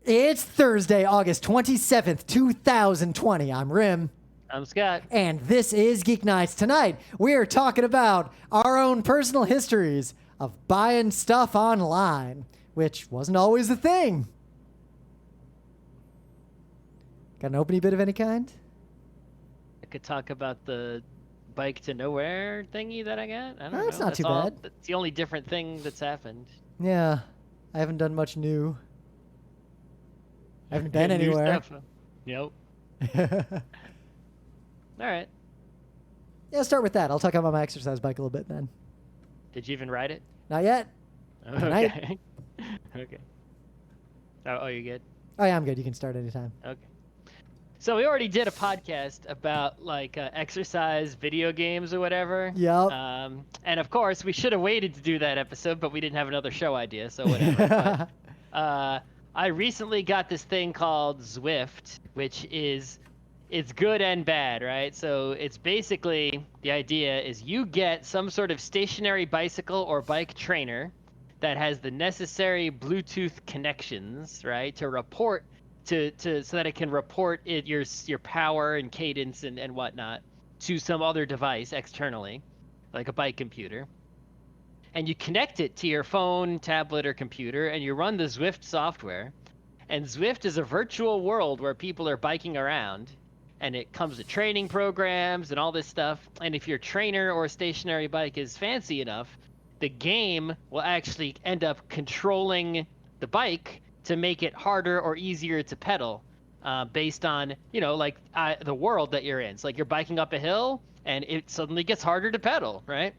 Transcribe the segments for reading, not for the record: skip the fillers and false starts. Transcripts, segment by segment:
It's Thursday, August 27th, 2020. I'm Rim. I'm Scott. And this is Geek Nights. Tonight, we are talking about our own personal histories of buying stuff online, which wasn't always the thing. Got an opening bit of any kind? I could talk about the bike to nowhere thingy that I got. I don't know. That's not too bad. It's the only different thing that's happened. Yeah, I haven't done much new. I haven't been anywhere. Yep. All right. Yeah, start with that. I'll talk about my exercise bike a little bit then. Did you even ride it? Not yet. Okay. Okay. Oh, you good? Oh, yeah, I'm good. You can start anytime. Okay. So we already did a podcast about like exercise video games or whatever. Yep. And of course we should have waited to do that episode, but we didn't have another show idea, so whatever. But, I recently got this thing called Zwift, which is, it's good and bad, right? So it's basically, the idea is you get some sort of stationary bicycle or bike trainer that has the necessary Bluetooth connections, right, to report so that it can report your power and cadence and whatnot to some other device externally, like a bike computer. And you connect it to your phone, tablet, or computer, and you run the Zwift software. And Zwift is a virtual world where people are biking around, and it comes with training programs and all this stuff. And if your trainer or stationary bike is fancy enough, the game will actually end up controlling the bike to make it harder or easier to pedal, based on, like the world that you're in. So like you're biking up a hill, and it suddenly gets harder to pedal, right?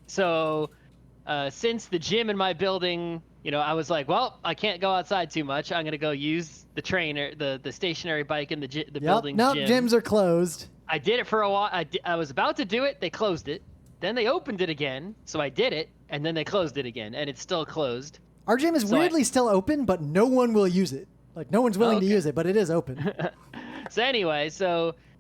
So since the gym in my building, I was like, well, I can't go outside too much. I'm going to go use the trainer, the stationary bike in the building gym. Gyms are closed. I did it for a while. I was about to do it. They closed it. Then they opened it again. So I did it. And then they closed it again. And it's still closed. Our gym is weirdly still open, but no one will use it. Like, no one's willing to use it, but it is open. So anyway,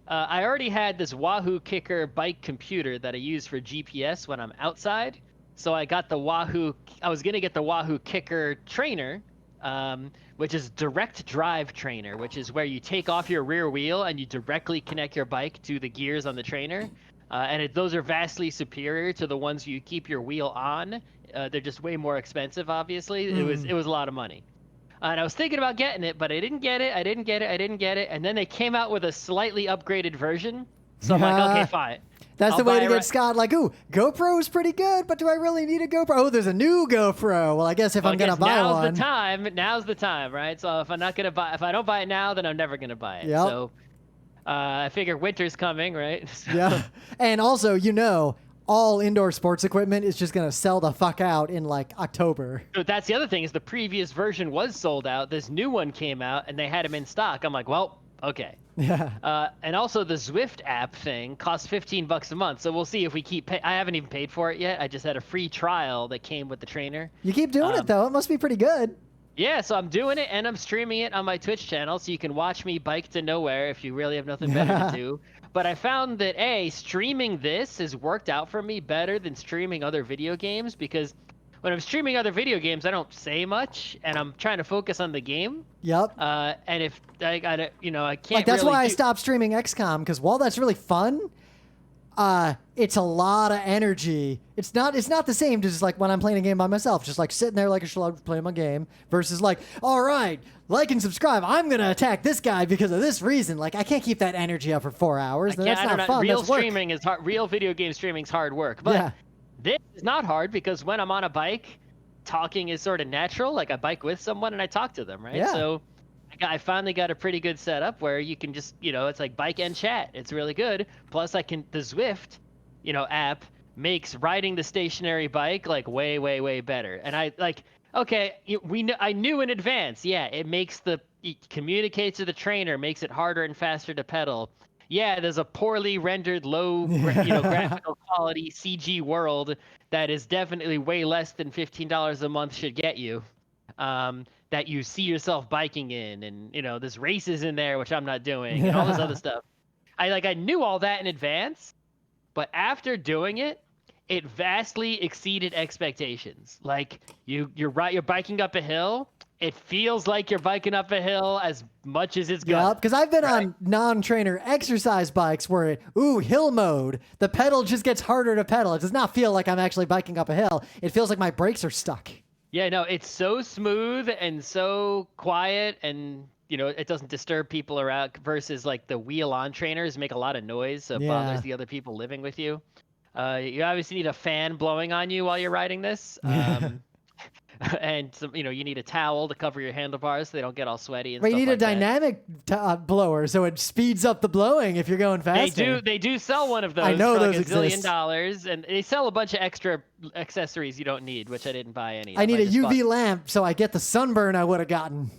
I already had this Wahoo Kicker bike computer that I use for GPS when I'm outside. So I got I was going to get the Wahoo Kicker trainer, which is direct drive trainer, which is where you take off your rear wheel and you directly connect your bike to the gears on the trainer. Those are vastly superior to the ones you keep your wheel on. They're just way more expensive, obviously. It was a lot of money. And I was thinking about getting it, but I didn't get it. And then they came out with a slightly upgraded version. So I'm like, okay, fine. That's the way to get Scott. Like, ooh, GoPro is pretty good, but do I really need a GoPro? Oh, there's a new GoPro. Well, I guess if I'm going to buy one. Now's the time, right? So if I don't buy it now, then I'm never going to buy it. Yep. So I figure winter's coming, right? So. Yeah. And also, all indoor sports equipment is just going to sell the fuck out in like October. So that's the other thing, is the previous version was sold out. This new one came out and they had them in stock. I'm like, well, okay. Yeah. And also the Zwift app thing costs $15 a month. So we'll see if we keep I haven't even paid for it yet. I just had a free trial that came with the trainer. You keep doing it though. It must be pretty good. Yeah, so I'm doing it and I'm streaming it on my Twitch channel, so you can watch me bike to nowhere if you really have nothing better to do. But I found that streaming this has worked out for me better than streaming other video games, because when I'm streaming other video games, I don't say much and I'm trying to focus on the game. Yep. And if I can't. Like, that's why I stopped streaming XCOM, because while that's really fun, it's a lot of energy. It's not the same to just like when I'm playing a game by myself, just like sitting there like a schlub playing my game, versus like, all right, like and subscribe. I'm going to attack this guy because of this reason. Like, I can't keep that energy up for 4 hours. That's not fun. Real streaming is hard. Real video game streaming is hard work. But this is not hard, because when I'm on a bike, talking is sort of natural. Like, I bike with someone and I talk to them, right? Yeah. So I finally got a pretty good setup where you can just, it's like bike and chat. It's really good. Plus the Zwift, app makes riding the stationary bike like way, way, way better. And I like, okay, I knew in advance. Yeah, it communicates to the trainer, makes it harder and faster to pedal. Yeah, there's a poorly rendered, low, graphical quality CG world that is definitely way less than $15 a month should get you. That you see yourself biking in, and there's races in there, which I'm not doing, and all this other stuff. I knew all that in advance, but after doing it, it vastly exceeded expectations. Like you're biking up a hill, It feels like you're biking up a hill as much as it's going. Yep, because I've been on non-trainer exercise bikes where, hill mode, the pedal just gets harder to pedal. It does not feel like I'm actually biking up a hill. It feels like my brakes are stuck. Yeah, no, it's so smooth and so quiet, and it doesn't disturb people around versus like the wheel-on trainers make a lot of noise, so it bothers the other people living with you. You obviously need a fan blowing on you while you're riding this. And you need a towel to cover your handlebars so they don't get all sweaty and But stuff you need like a dynamic blower so it speeds up the blowing if you're going faster. They do sell one of those. I know for those like exist. $1 zillion, and they sell a bunch of extra accessories you don't need, which I didn't buy any. I need a UV lamp so I get the sunburn I would have gotten.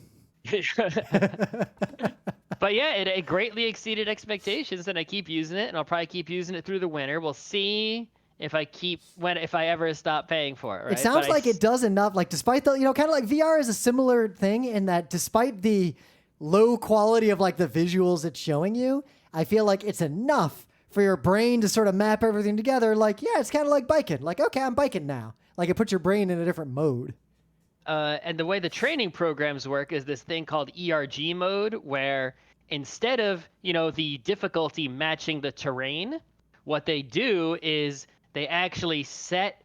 But yeah, it greatly exceeded expectations, and I keep using it, and I'll probably keep using it through the winter. We'll see if I ever stop paying for it. Right? It sounds like it does enough. Like despite the, kind of like VR is a similar thing in that despite the low quality of like the visuals it's showing you, I feel like it's enough for your brain to sort of map everything together. Like, yeah, it's kind of like biking. Like, okay, I'm biking now. Like it puts your brain in a different mode. And the way the training programs work is this thing called ERG mode, where instead of, the difficulty matching the terrain, what they do is they actually set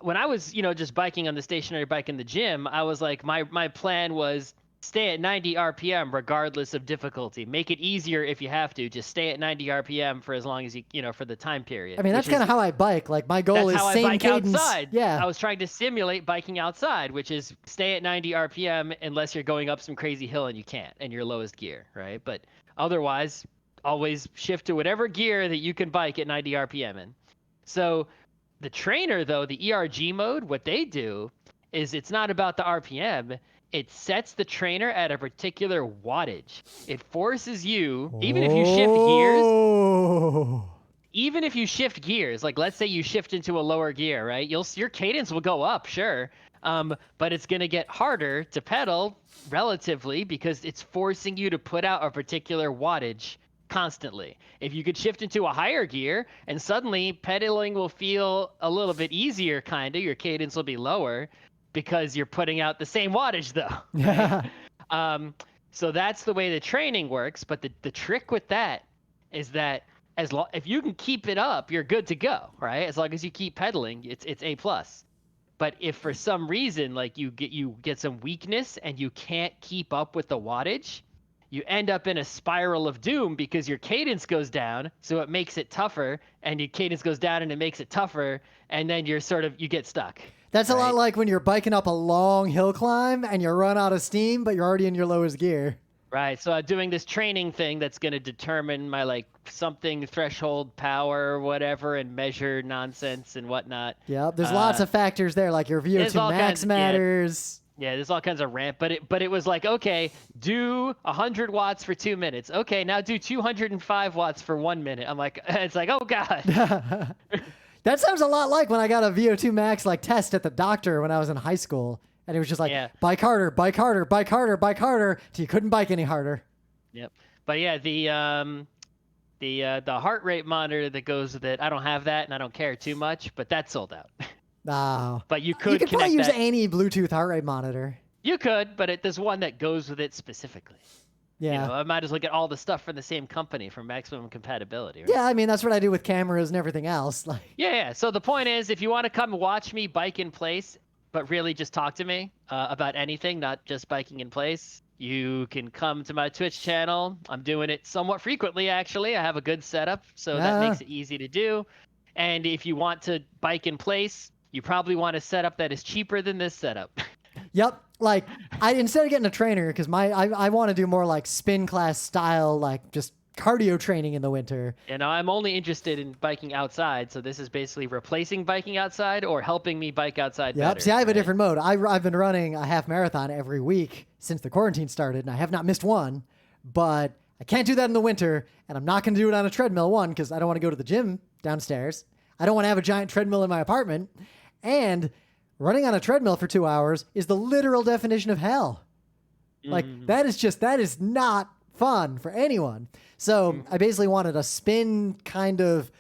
when I was, just biking on the stationary bike in the gym, I was like, my plan was stay at 90 RPM regardless of difficulty. Make it easier if you have to. Just stay at 90 RPM for as long as for the time period. I mean, that's kind of how I bike. Like my goal is same cadence. Outside. Yeah. I was trying to simulate biking outside, which is stay at 90 RPM unless you're going up some crazy hill and you can't, and your lowest gear, right? But otherwise, always shift to whatever gear that you can bike at 90 RPM in. So the trainer, though, the ERG mode, what they do is it's not about the RPM. It sets the trainer at a particular wattage. It forces you, even if you shift gears, like let's say you shift into a lower gear, right? Your cadence will go up, sure. But it's going to get harder to pedal relatively because it's forcing you to put out a particular wattage constantly. If you could shift into a higher gear and suddenly pedaling will feel a little bit easier, kind of, your cadence will be lower because you're putting out the same wattage though. Right? So that's the way the training works. But the trick with that is that if you can keep it up, you're good to go, right? As long as you keep pedaling, it's A+. But if for some reason like you get some weakness and you can't keep up with the wattage, you end up in a spiral of doom because your cadence goes down, so it makes it tougher, and your cadence goes down and it makes it tougher, and then you get stuck. That's right? A lot like when you're biking up a long hill climb and you run out of steam, but you're already in your lowest gear. Right. So I'm doing this training thing that's going to determine my like something threshold power or whatever and measure nonsense and whatnot. Yeah. There's lots of factors there, like your VO2 max matters. Yeah, there's all kinds of ramp, but it was like, okay, do 100 watts for 2 minutes. Okay, now do 205 watts for 1 minute. I'm like, it's like, oh God. That sounds a lot like when I got a VO2 max like test at the doctor when I was in high school. And it was just like, bike harder, bike harder, bike harder, bike harder, till you couldn't bike any harder. Yep. But yeah, the heart rate monitor that goes with it, I don't have that and I don't care too much, but that's sold out. Oh. But you could probably use any Bluetooth heart rate monitor. You could, but there's one that goes with it specifically. Yeah. I might as well get all the stuff from the same company for maximum compatibility. Right? Yeah, I mean, that's what I do with cameras and everything else. Like. Yeah. So the point is, if you want to come watch me bike in place, but really just talk to me about anything, not just biking in place, you can come to my Twitch channel. I'm doing it somewhat frequently, actually. I have a good setup, so that makes it easy to do. And if you want to bike in place, you probably want a setup that is cheaper than this setup. Yep. Like instead of getting a trainer, because I want to do more like spin class style, like just cardio training in the winter. And I'm only interested in biking outside, so this is basically replacing biking outside or helping me bike outside better. See, I have a different mode. I've been running a half marathon every week since the quarantine started, and I have not missed one, but I can't do that in the winter, and I'm not going to do it on a treadmill, one, because I don't want to go to the gym downstairs. I don't want to have a giant treadmill in my apartment, and running on a treadmill for 2 hours is the literal definition of hell. Like, that is not fun for anyone. So I basically wanted a spin kind of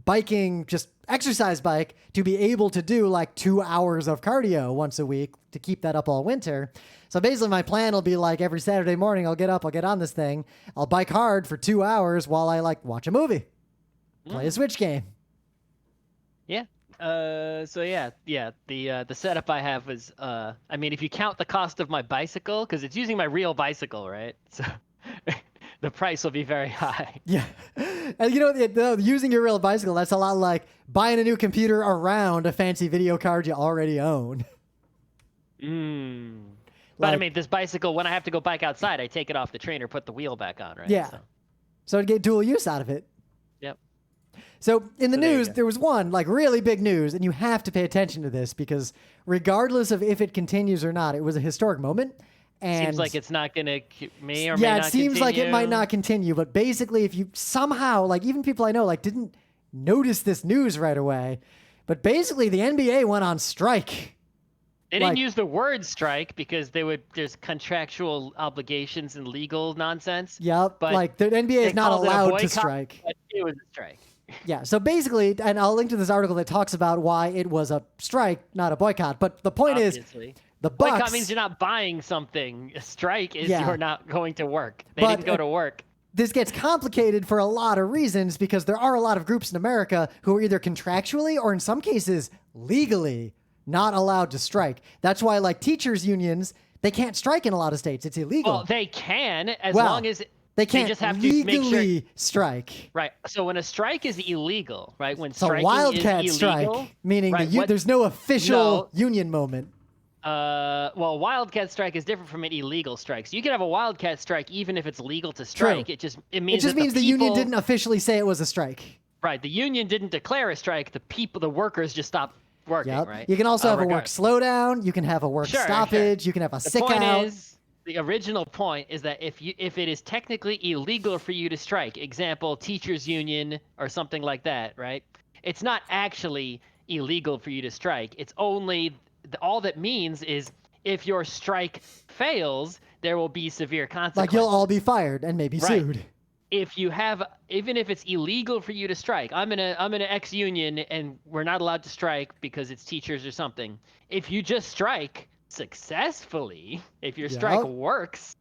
biking, just exercise bike, to be able to do like 2 hours of cardio once a week to keep that up all winter. So basically my plan will be like every Saturday morning, I'll get up, I'll get on this thing, I'll bike hard for 2 hours while I like watch a movie, play a Switch game. Yeah. The setup I have is, I mean, if you count the cost of my bicycle, because it's using my real bicycle, right? So the price will be very high. Yeah. And you know, using your real bicycle, that's a lot like buying a new computer around a fancy video card you already own. But I mean, this bicycle, when I have to go bike outside, I take it off the trainer, put the wheel back on, right? Yeah. So to get dual use out of it. Yep. So in the news, there was one like really big news, and you have to pay attention to this because regardless of if it continues or not, it was a historic moment. And seems like it's not going to may or may not yeah, it seems continue. like it might not continue. But basically, if you somehow, like even people I know, like didn't notice this news right away, but basically the NBA went on strike. They didn't use the word strike because there's contractual obligations and legal nonsense. Yep. But like the NBA is not allowed to strike. But it was a strike. Yeah. So basically, and I'll link to this article that talks about why it was a strike, not a boycott. But the point Obviously. is, the Bucks. Boycott means you're not buying something. A strike is you're not going to work. They didn't go to work. This gets complicated for a lot of reasons because there are a lot of groups in America who are either contractually or in some cases legally not allowed to strike. That's why like teachers unions, they can't strike in a lot of states. It's illegal. Well, they can as long as they can't just have legally to make sure, strike. Right. So when a strike is illegal, right? When it's a striking wildcat is illegal, strike, meaning right, there's no official union moment. Well, wildcat strike is different from an illegal strike. So you can have a wildcat strike even if it's legal to strike. True. It means the union didn't officially say it was a strike. Right. The union didn't declare a strike. The workers just stopped working. Yep. Right. You can also have a work slowdown. You can have a work stoppage. You can have a sick out. The original point is that if it is technically illegal for you to strike, example, teachers union or something like that, right? It's not actually illegal for you to strike. It's only all that means is if your strike fails, there will be severe consequences. Like you'll all be fired and maybe sued. If you have, even if it's illegal for you to strike, I'm in an X union and we're not allowed to strike because it's teachers or something. If you just strike successfully, if your strike works,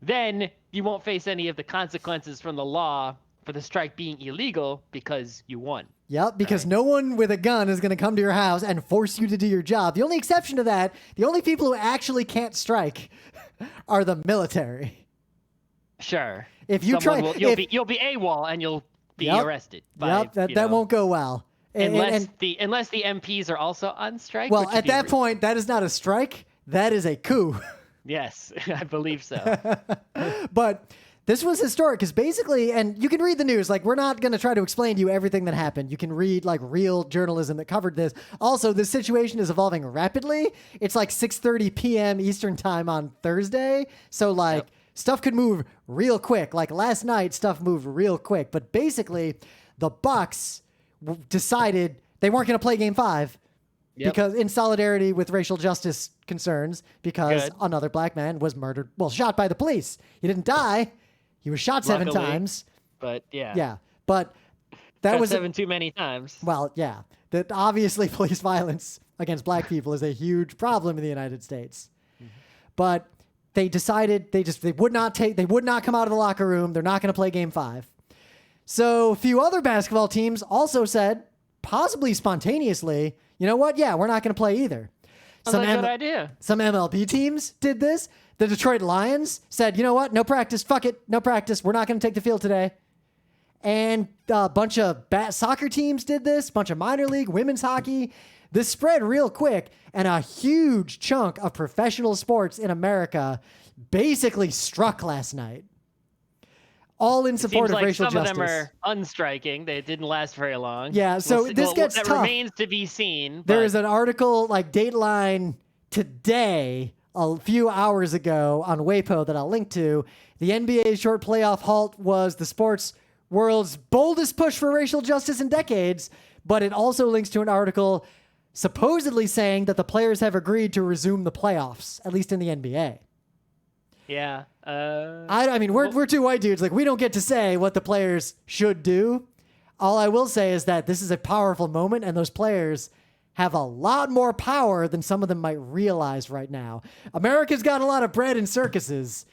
then you won't face any of the consequences from the law for the strike being illegal because you won. Yep, because no one with a gun is going to come to your house and force you to do your job. The only exception to that, the only people who actually can't strike are the military. Sure. If you you'll be AWOL and you'll be arrested. That won't go well. Unless the MPs are also on strike. Well, at that point, that is not a strike. That is a coup. Yes, I believe so. But this was historic because basically, and you can read the news. Like, we're not going to try to explain to you everything that happened. You can read like real journalism that covered this. Also, this situation is evolving rapidly. It's like 6:30 p.m. Eastern time on Thursday. So like stuff could move real quick. Like last night, stuff moved real quick. But basically, the Bucks decided they weren't going to play Game 5 because in solidarity with racial justice concerns because another black man was murdered, shot by the police. He didn't die. He was shot 7 times. But yeah, but that was 7 too many times. Well, yeah, that obviously police violence against black people is a huge problem in the United States. But they decided they would not come out of the locker room. They're not going to play Game 5. So a few other basketball teams also said, possibly spontaneously, you know what? Yeah, we're not going to play either. That's a good idea. Some MLB teams did this. The Detroit Lions said, you know what? No practice. Fuck it. No practice. We're not going to take the field today. And a bunch of soccer teams did this. A bunch of minor league, women's hockey. This spread real quick. And a huge chunk of professional sports in America basically struck last night. All in support of racial justice. Some of them are unstriking. They didn't last very long. Yeah, so this gets tough. That remains to be seen. There is an article, like Dateline today, a few hours ago on WAPO that I'll link to. The NBA's short playoff halt was the sports world's boldest push for racial justice in decades, but it also links to an article supposedly saying that the players have agreed to resume the playoffs, at least in the NBA. Yeah. I mean, we're two white dudes. Like, we don't get to say what the players should do. All I will say is that this is a powerful moment, and those players have a lot more power than some of them might realize right now. America's got a lot of bread and circuses.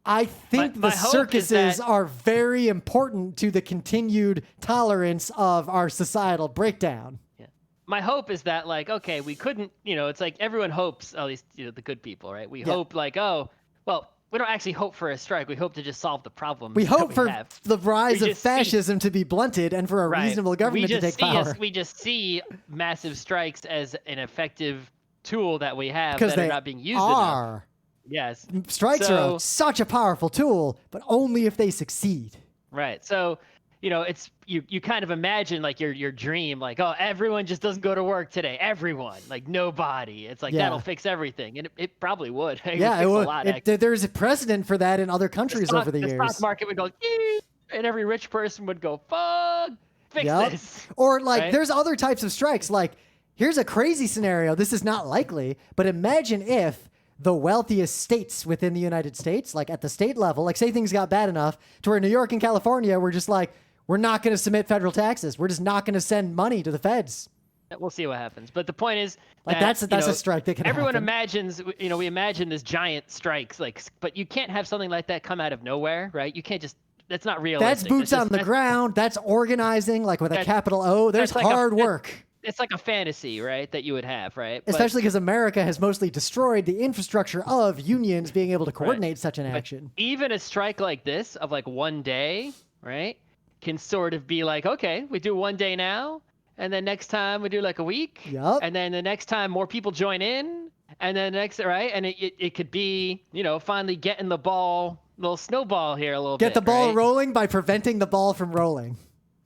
I think My the hope is circuses that- are very important to the continued tolerance of our societal breakdown. Yeah. My hope is that, like, okay, we couldn't, it's like everyone hopes, at least, the good people, right? We hope, like, oh, well, we don't actually hope for a strike. We hope to just solve the problem. We hope for have. the rise of just see- fascism to be blunted and for a Right. reasonable government to take power. We just see massive strikes as an effective tool that we have Because that they are not being used enough. are. Yes. Strikes are such a powerful tool, but only if they succeed. Right. So, it's you kind of imagine like your dream, like, oh, everyone just doesn't go to work today. Everyone, like nobody. It's like that'll fix everything, and it probably would. It Yeah, would it would. fix a lot. There's a precedent for that in other countries over the years. The stock market would go, "Yee," and every rich person would go, fuck, fix this. Or like, right? there's other types of strikes. Like, here's a crazy scenario. This is not likely, but imagine if the wealthiest states within the United States, like at the state level, like say things got bad enough to where New York and California were just like, we're not going to submit federal taxes. We're just not going to send money to the feds. We'll see what happens. But the point is, like that's a strike that can everyone happen. imagines, we imagine this giant strikes, like, but you can't have something like that come out of nowhere, right? You can't just, that's not realistic. That's boots on the ground. That's organizing, like with a capital O. There's like hard work. It's like a fantasy, right, that you would have, right? Especially because America has mostly destroyed the infrastructure of unions being able to coordinate such an action. Even a strike like this of like one day, right, can sort of be like, okay, we do one day now, and then next time we do like a week, and then the next time more people join in, and then next, right, and it could be, finally getting the ball, little snowball here a little bit. Get the ball right? rolling by preventing the ball from rolling.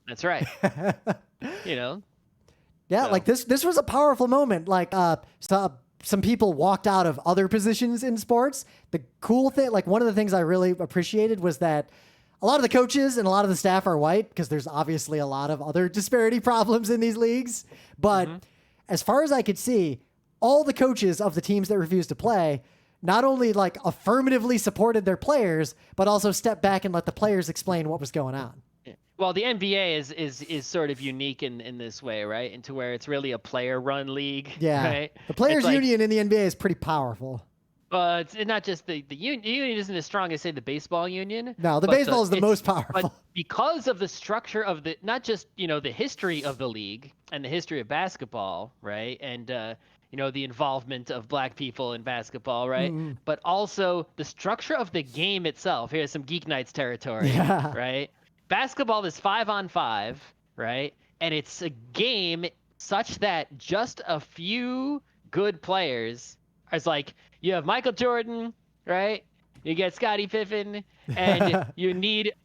That's right. Yeah, like this was a powerful moment. Like some people walked out of other positions in sports. The cool thing, like one of the things I really appreciated was that a lot of the coaches and a lot of the staff are white because there's obviously a lot of other disparity problems in these leagues. But as far as I could see, all the coaches of the teams that refused to play not only like affirmatively supported their players, but also stepped back and let the players explain what was going on. Well, the NBA is sort of unique in this way, right? Into where it's really a player-run league. Yeah, right? The players' union in the NBA is pretty powerful. It's not just the union. The union isn't as strong as, say, the baseball union. No, the baseball is the most powerful. But because of the structure of not just the history of the league and the history of basketball, right, and the involvement of black people in basketball, right, but also the structure of the game itself. Here's some GeekNights territory, right? Basketball is 5-on-5, right? And it's a game such that just a few good players is like, you have Michael Jordan, right? You get Scottie Pippen, and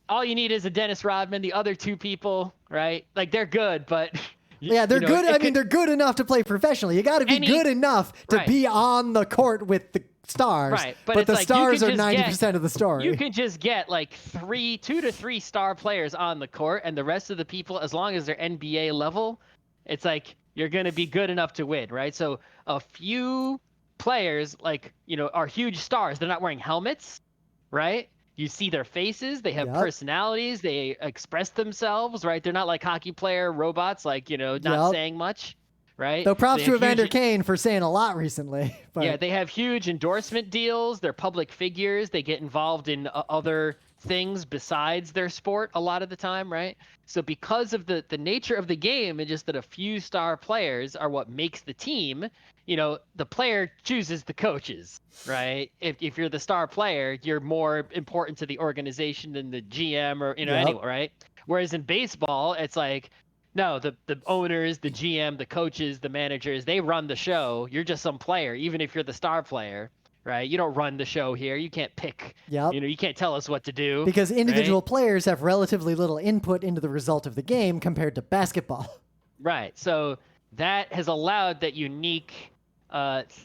all you need is a Dennis Rodman. The other two people, right? Like they're good, but yeah, they're good. I mean, they're good enough to play professionally. You got to be good enough to be on the court with the stars. Right, but the stars are 90% of the story. You can just get like 2 to 3 star players on the court, and the rest of the people, as long as they're NBA level, it's like you're going to be good enough to win, right? So a few players, like, are huge stars. They're not wearing helmets, right? You see their faces. They have personalities. They express themselves, right? They're not like hockey player robots, like, not saying much. Right. Though props to Evander Kane for saying a lot recently. But. Yeah, they have huge endorsement deals. They're public figures. They get involved in other things besides their sport a lot of the time, right? So because of the nature of the game and just that a few star players are what makes the team, the player chooses the coaches, right? If you're the star player, you're more important to the organization than the GM or, anyway, right? Whereas in baseball, it's like, no, the owners, the GM, the coaches, the managers, they run the show. You're just some player, even if you're the star player, right? You don't run the show here. You can't pick. You can't tell us what to do. Because individual players have relatively little input into the result of the game compared to basketball. Right. So that has allowed that unique, happenings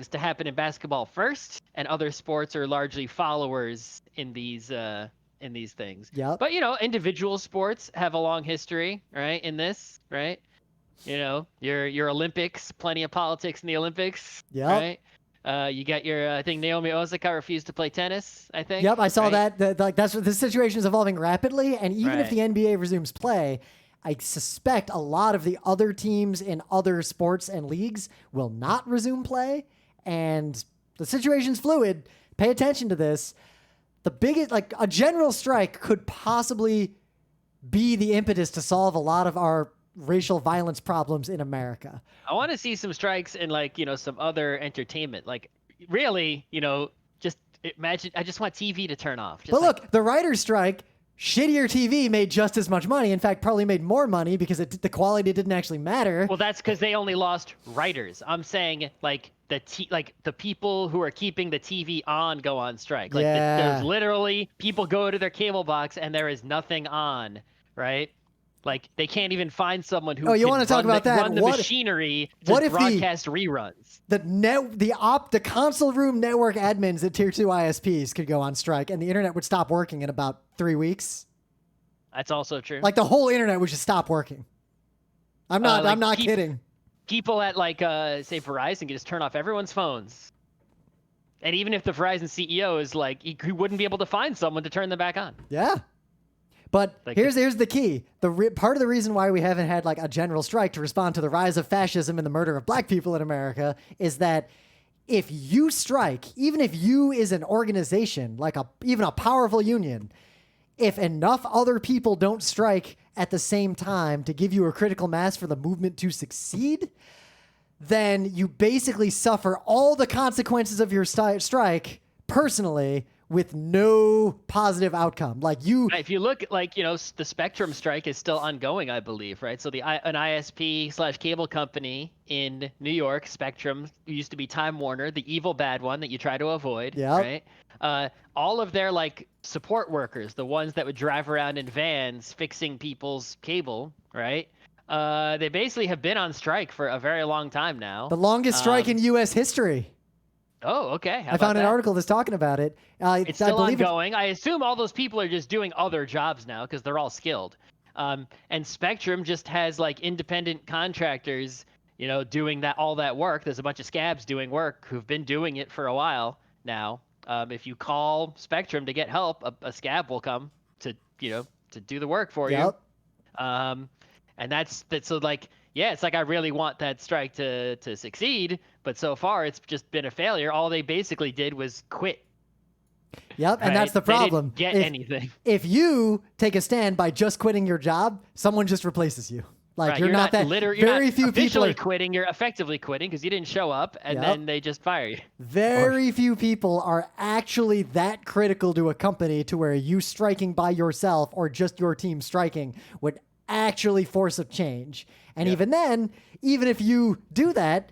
to happen in basketball first, and other sports are largely followers in these things. But individual sports have a long history, right? In this, right? Your Olympics, plenty of politics in the Olympics, right? You got your, I think Naomi Osaka refused to play tennis, I think. Yep, I saw right? that. Like that's what the situation is evolving rapidly, and even if Right. the NBA resumes play, I suspect a lot of the other teams in other sports and leagues will not resume play, and the situation's fluid. Pay attention to this. The biggest, like a general strike, could possibly be the impetus to solve a lot of our racial violence problems in America. I want to see some strikes in like, some other entertainment. Like really, just imagine, I just want TV to turn off. Just But like, look, the writer's strike, shittier TV made just as much money. In fact, probably made more money because the quality didn't actually matter. well, that's because they only lost writers. I'm saying like the people who are keeping the TV on go on strike. Like Yeah. there's literally people go to their cable box and there is nothing on, right? Like they can't even find someone who you can wanna talk about that? run the What- machinery to what if broadcast reruns. The console room network admins at tier 2 ISPs could go on strike, and the internet would stop working in about 3 weeks. That's also true. Like the whole internet would just stop working. I'm not kidding. People at like say Verizon can just turn off everyone's phones. And even if the Verizon CEO is like, he wouldn't be able to find someone to turn them back on. Yeah. But Like here's the key. Part of the reason why we haven't had like a general strike to respond to the rise of fascism and the murder of black people in America is that if you strike, even if you is an organization, like even a powerful union, if enough other people don't strike at the same time to give you a critical mass for the movement to succeed, then you basically suffer all the consequences of your strike personally with no positive outcome. Like you, If you look like, the Spectrum strike is still ongoing, I believe, right? So an ISP/cable company in New York, Spectrum, used to be Time Warner, the evil bad one that you try to avoid, Yep. right? All of their like support workers, the ones that would drive around in vans fixing people's cable, right? They basically have been on strike for a very long time now. the longest strike in U.S. history. Oh, okay. How I about found an that? article that's talking about it. It's still ongoing. I assume all those people are just doing other jobs now because they're all skilled. And Spectrum just has like independent contractors, doing all that work. There's a bunch of scabs doing work who've been doing it for a while now. If you call Spectrum to get help, a scab will come to do the work for you. And that's so like, yeah, it's like I really want that strike to succeed, but so far it's just been a failure. All they basically did was quit. Yep, and right? that's the problem. They didn't get anything. If you take a stand by just quitting your job, someone just replaces you. Like Right, you're not that. you're Very not few people officially are. quitting. You're effectively quitting because you didn't show up, and Yep. then they just fire you. Very few people are actually that critical to a company to where you striking by yourself or just your team striking would actually force a change. And even then, even if you do that,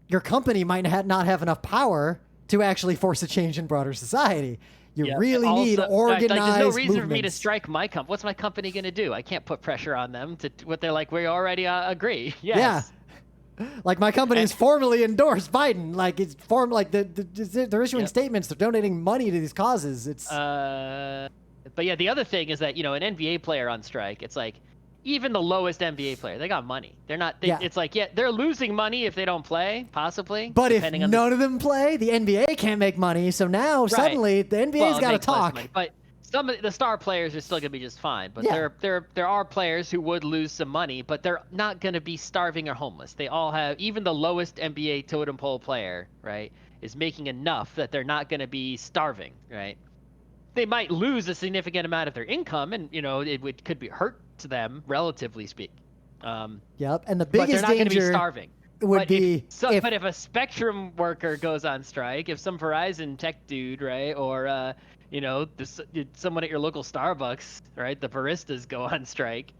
your company might not have enough power to actually force a change in broader society. You Yeah. really Also, need organized there's no reason for me to movements. strike my company. What's my company going to do? I can't put pressure on them to what they're like. We already agree. Yes. Yeah. Like my company is formally endorsed Biden. Like it's they're issuing statements. They're donating money to these causes. It's But yeah, the other thing is that, an NBA player on strike, it's like, even the lowest NBA player, they got money. They're not, Yeah. it's like, yeah, they're losing money if they don't play, possibly. But if depending on none of them play, the NBA can't make money. So now suddenly the NBA's Well, got to it makes less talk. money. But some of the star players are still going to be just fine. But Yeah. there are players who would lose some money, but they're not going to be starving or homeless. They all have, even the lowest NBA totem pole player, right, is making enough that they're not going to be starving, right? They might lose a significant amount of their income, and could be hurt to them, relatively speaking. Yep. And the But they're biggest not going to be danger starving. would But be but if a Spectrum worker goes on strike, if some Verizon tech dude, right, or someone at your local Starbucks, right, the baristas go on strike,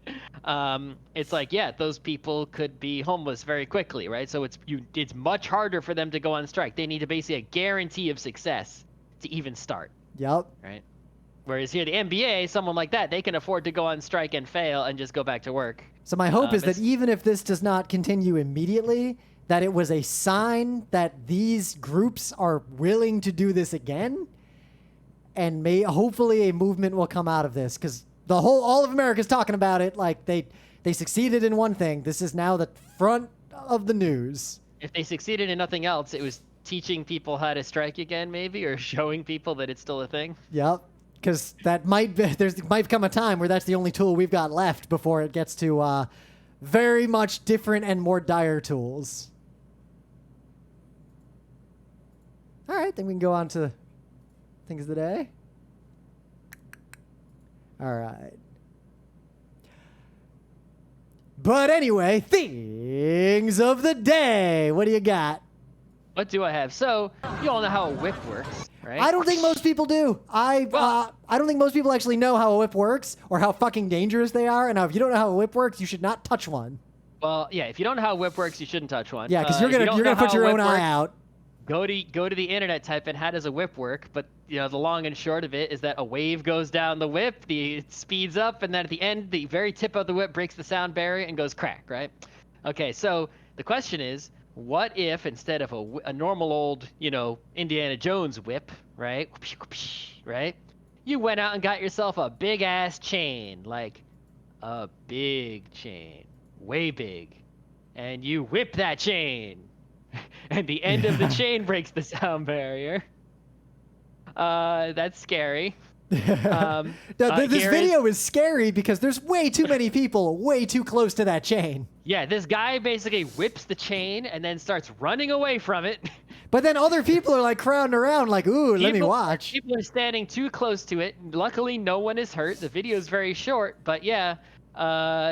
it's like, yeah, those people could be homeless very quickly, right? So it's much harder for them to go on strike. They need to basically a guarantee of success to even start, Yep. right? Whereas here, the NBA, someone like that, they can afford to go on strike and fail and just go back to work. So my hope is that even if this does not continue immediately, that it was a sign that these groups are willing to do this again, and hopefully a movement will come out of this, because all of America's talking about it. Like they succeeded in one thing. This is now the front of the news. If they succeeded in nothing else, it was teaching people how to strike again, maybe, or showing people that it's still a thing. Yep. Because that might be, might come a time where that's the only tool we've got left before it gets to very much different and more dire tools. All right, then we can go on to things of the day. All right. But anyway, things of the day. What do you got? What do I have? So, you all know how a whip works, right? I don't think most people do. I don't think most people actually know how a whip works or how fucking dangerous they are. And if you don't know how a whip works, you should not touch one. Well, yeah, if you don't know how a whip works, you shouldn't touch one. Yeah, because you're gonna put your own eye out. Go to the internet, type in how does a whip work, but the long and short of it is that a wave goes down the whip, it speeds up, and then at the end, the very tip of the whip breaks the sound barrier and goes crack, right? Okay, so the question is, what if instead of a normal old, Indiana Jones whip, right, right, you went out and got yourself a big ass chain, like a big chain, way big, and you whip that chain. And the end of the chain breaks the sound barrier. That's scary. This video is scary because there's way too many people way too close to that chain. Yeah, this guy basically whips the chain and then starts running away from it. But then other people are like crowding around like, ooh, let me watch. People are standing too close to it. Luckily, no one is hurt. The video is very short, but yeah,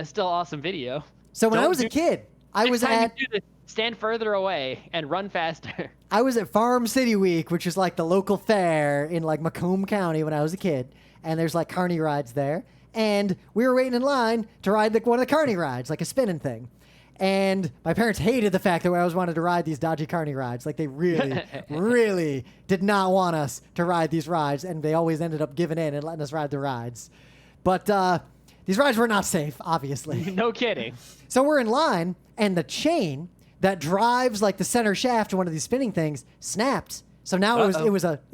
still awesome video. So when I was a kid, I was at... Stand further away and run faster. I was at Farm City Week, which is like the local fair in like Macomb County when I was a kid. And there's like carny rides there. And we were waiting in line to ride one of the carny rides, like a spinning thing. And my parents hated the fact that I always wanted to ride these dodgy carny rides. Like they really, really did not want us to ride these rides. And they always ended up giving in and letting us ride the rides. But these rides were not safe, obviously. No kidding. So we're in line and the chain that drives like the center shaft of one of these spinning things snapped. So now it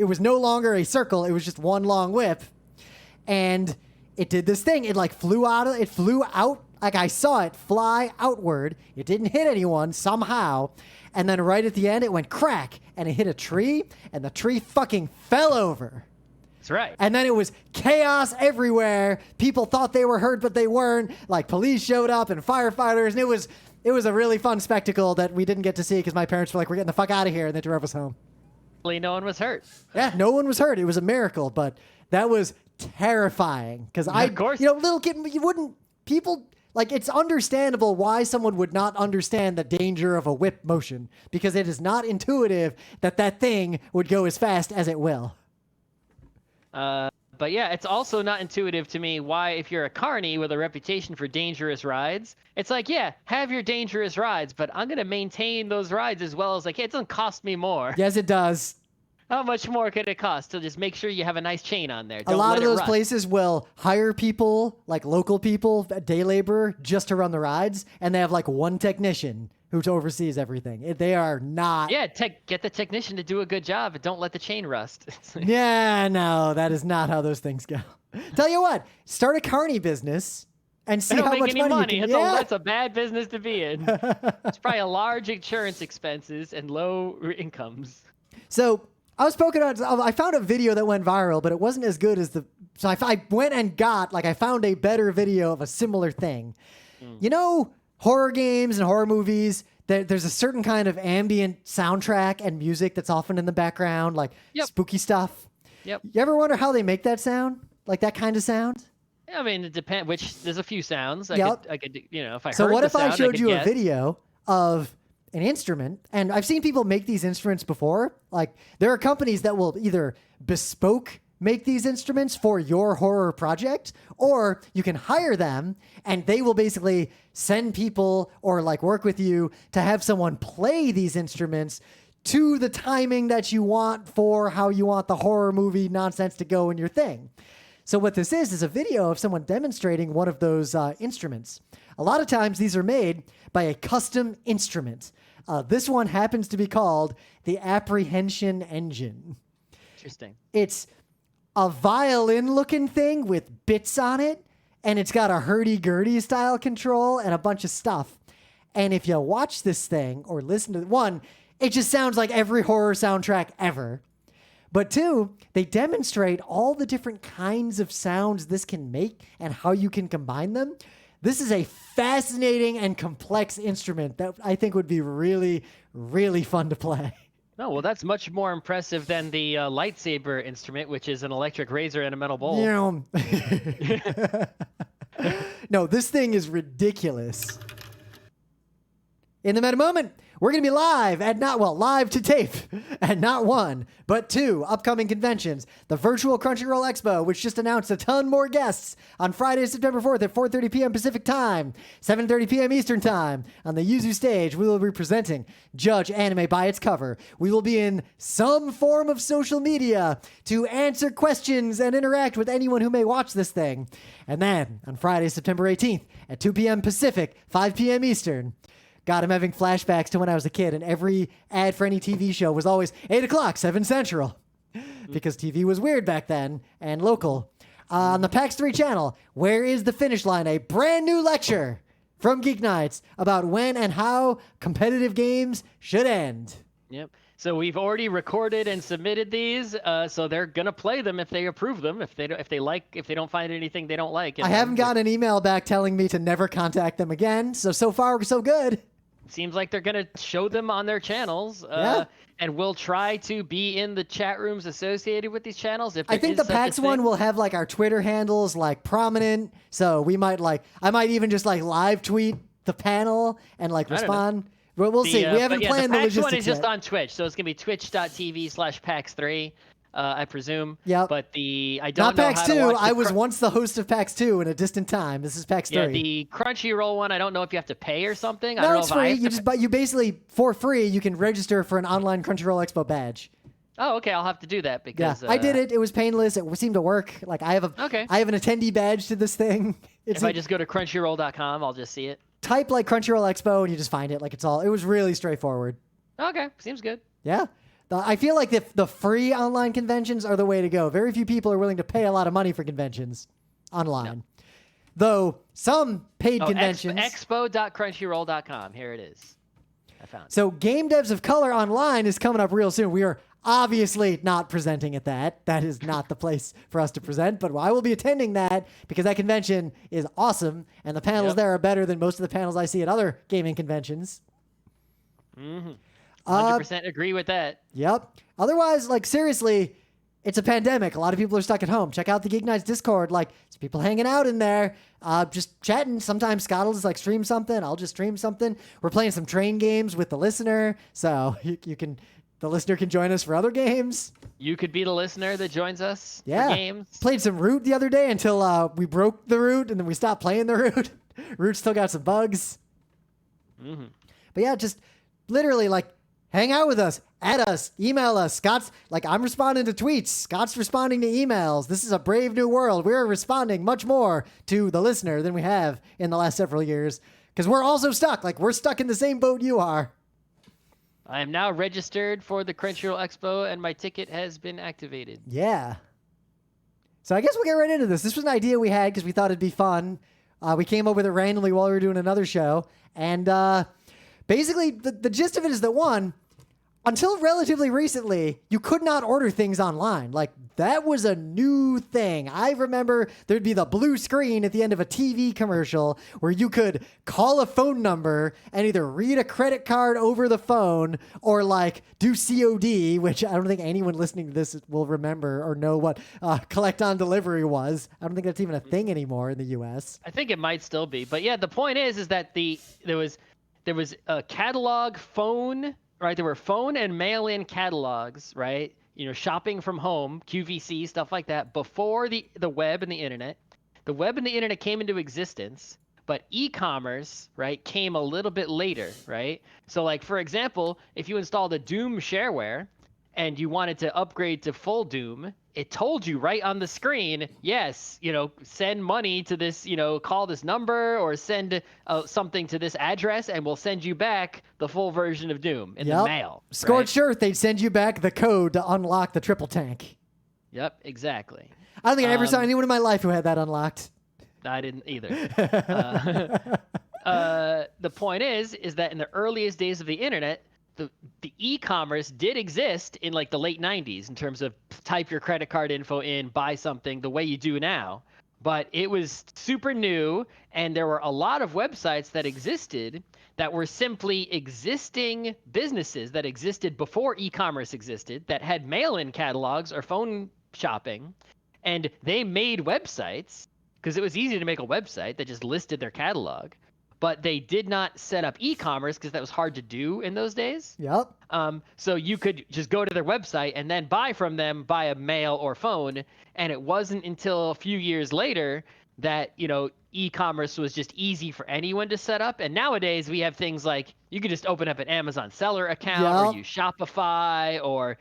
was no longer a circle. It was just one long whip. And it did this thing. It like flew out. Like I saw it fly outward. It didn't hit anyone somehow. And then right at the end, it went crack and it hit a tree and the tree fucking fell over. That's right. And then it was chaos everywhere. People thought they were hurt, but they weren't. Like police showed up and firefighters. And it was a really fun spectacle that we didn't get to see because my parents were like, we're getting the fuck out of here. And they drove us home. No one was hurt. Yeah, no one was hurt. It was a but that was terrifying because of course. Little kid, like it's understandable why someone would not understand the danger of a whip motion because it is not intuitive that thing would go as fast as it will. But yeah, it's also not intuitive to me why, if you're a carny with a reputation for dangerous rides, it's like, yeah, have your dangerous rides, but I'm going to maintain those rides as well as like, hey, it doesn't cost me more. Yes, it does. How much more could it cost to just make sure you have a nice chain on there? A lot of those places will hire people, like local people, day labor, just to run the rides, and they have like one technician who oversees everything. They are not... Yeah, get the technician to do a good job, and don't let the chain rust. Yeah, no, that is not how those things go. Tell you what, start a carny business and see how much money you can... That's a bad business to be in. It's probably a large insurance expenses and low incomes. So... I found a video that went viral, but it wasn't as good as so I went and I found a better video of a similar thing. You know, horror games and horror movies, there's a certain kind of ambient soundtrack and music that's often in the background, like spooky stuff. Yep. You ever wonder how they make that sound? Like that kind of sound? I mean, it depends, there's a few sounds. I could, if I heard the sound, So what if I showed you a video of an instrument, and I've seen people make these instruments before. Like there are companies that will either bespoke make these instruments for your horror project, or you can hire them and they will basically send people or like work with you to have someone play these instruments to the timing that you want for how you want the horror movie nonsense to go in your thing. So what this is a video of someone demonstrating one of those instruments. A lot of times these are made by a custom instrument. This one happens to be called the Apprehension Engine. Interesting. It's a violin-looking thing with bits on it, and it's got a hurdy-gurdy style control and a bunch of stuff. And if you watch this thing or listen to one, it just sounds like every horror soundtrack ever. But 2, they demonstrate all the different kinds of sounds this can make and how you can combine them. This is a fascinating and complex instrument that I think would be really, really fun to play. Oh, well, that's much more impressive than the lightsaber instrument, which is an electric razor and a metal bowl. No, this thing is ridiculous. In the meta moment, we're going to be live live to tape at not 1, but 2 upcoming conventions. The virtual Crunchyroll Expo, which just announced a ton more guests on Friday, September 4th at 4:30 p.m. Pacific Time, 7:30 p.m. Eastern Time. On the Yuzu stage, we will be presenting Judge Anime by its cover. We will be in some form of social media to answer questions and interact with anyone who may watch this thing. And then, on Friday, September 18th at 2 p.m. Pacific, 5 p.m. Eastern, God, I'm having flashbacks to when I was a kid, and every ad for any TV show was always 8 o'clock, 7 Central, because TV was weird back then and local. On the PAX 3 channel, Where is the Finish Line? A brand new lecture from GeekNights about when and how competitive games should end. Yep. So we've already recorded and submitted these, so they're gonna play them if they approve them. If they don't find anything they don't like. I haven't gotten an email back telling me to never contact them again. So far so good. Seems like they're going to show them on their channels. And we'll try to be in the chat rooms associated with these channels. I think the PAX one will have like our Twitter handles like prominent. So we might I might even just like live tweet the panel and like respond. Well, we'll see. We haven't planned the logistics yet. The PAX one is just on Twitch. So it's going to be twitch.tv/PAX3. I presume. Yeah. But I don't Not know PAX how 2. to watch I was once the host of PAX 2 in a distant time. This is PAX 3. Yeah, the Crunchyroll one, I don't know if you have to pay or something. No, I don't know it's if free. You basically, for free, you can register for an online Crunchyroll Expo badge. Oh, okay. I'll have to do that because I did it. It was painless. It seemed to work. Like I have an attendee badge to this thing. If I just go to crunchyroll.com, I'll just see it. Type like Crunchyroll Expo and you just find it. Like it was really straightforward. Okay, seems good. Yeah. I feel like the free online conventions are the way to go. Very few people are willing to pay a lot of money for conventions online. No. Though some paid conventions... expo.crunchyroll.com. Here it is. I found it. So Game Devs of Color Online is coming up real soon. We are obviously not presenting at that. That is not the place for us to present, but I will be attending that because that convention is awesome, and the panels there are better than most of the panels I see at other gaming conventions. Mm-hmm. 100% agree with that. Yep. Otherwise, like, seriously, it's a pandemic. A lot of people are stuck at home. Check out the GeekNights Discord. Like, it's people hanging out in there, just chatting. Sometimes Scott will just, like, stream something. I'll just stream something. We're playing some train games with the listener, so the listener can join us for other games. You could be the listener that joins us for games. Played some Root the other day until we broke the Root, and then we stopped playing the Root. Root still got some bugs. Mm-hmm. But yeah, just literally, like, hang out with us, add us, email us. I'm responding to tweets. Scott's responding to emails. This is a brave new world. We're responding much more to the listener than we have in the last several years because we're also stuck. Like, we're stuck in the same boat you are. I am now registered for the Crunchyroll Expo, and my ticket has been activated. Yeah. So I guess we'll get right into this. This was an idea we had because we thought it'd be fun. We came up with it randomly while we were doing another show. And basically, the gist of it is that, one, until relatively recently, you could not order things online. Like, that was a new thing. I remember there'd be the blue screen at the end of a TV commercial where you could call a phone number and either read a credit card over the phone or, like, do COD, which I don't think anyone listening to this will remember or know what collect on delivery was. I don't think that's even a thing anymore in the U.S. I think it might still be. But, yeah, the point is that there was a catalog phone, right? There were phone and mail-in catalogs, right? You know, shopping from home, QVC, stuff like that, before the web and the internet. The web and the internet came into existence, but e-commerce, right, came a little bit later, right? So, like, for example, if you installed a Doom shareware and you wanted to upgrade to full Doom, it told you right on the screen, yes, send money to this, call this number or send something to this address and we'll send you back the full version of Doom in the mail. Scorched Earth, they'd send you back the code to unlock the triple tank. Yep, exactly. I don't think I ever saw anyone in my life who had that unlocked. I didn't either. The point is that in the earliest days of the internet, the e-commerce did exist in like the late 90s in terms of type your credit card info in, buy something the way you do now. But it was super new, and there were a lot of websites that existed that were simply existing businesses that existed before e-commerce existed, that had mail-in catalogs or phone shopping, and they made websites because it was easy to make a website that just listed their catalog, but they did not set up e-commerce because that was hard to do in those days. Yep. So you could just go to their website and then buy from them via mail or phone. And it wasn't until a few years later that, e-commerce was just easy for anyone to set up. And nowadays we have things like you can just open up an Amazon seller account or use Shopify or,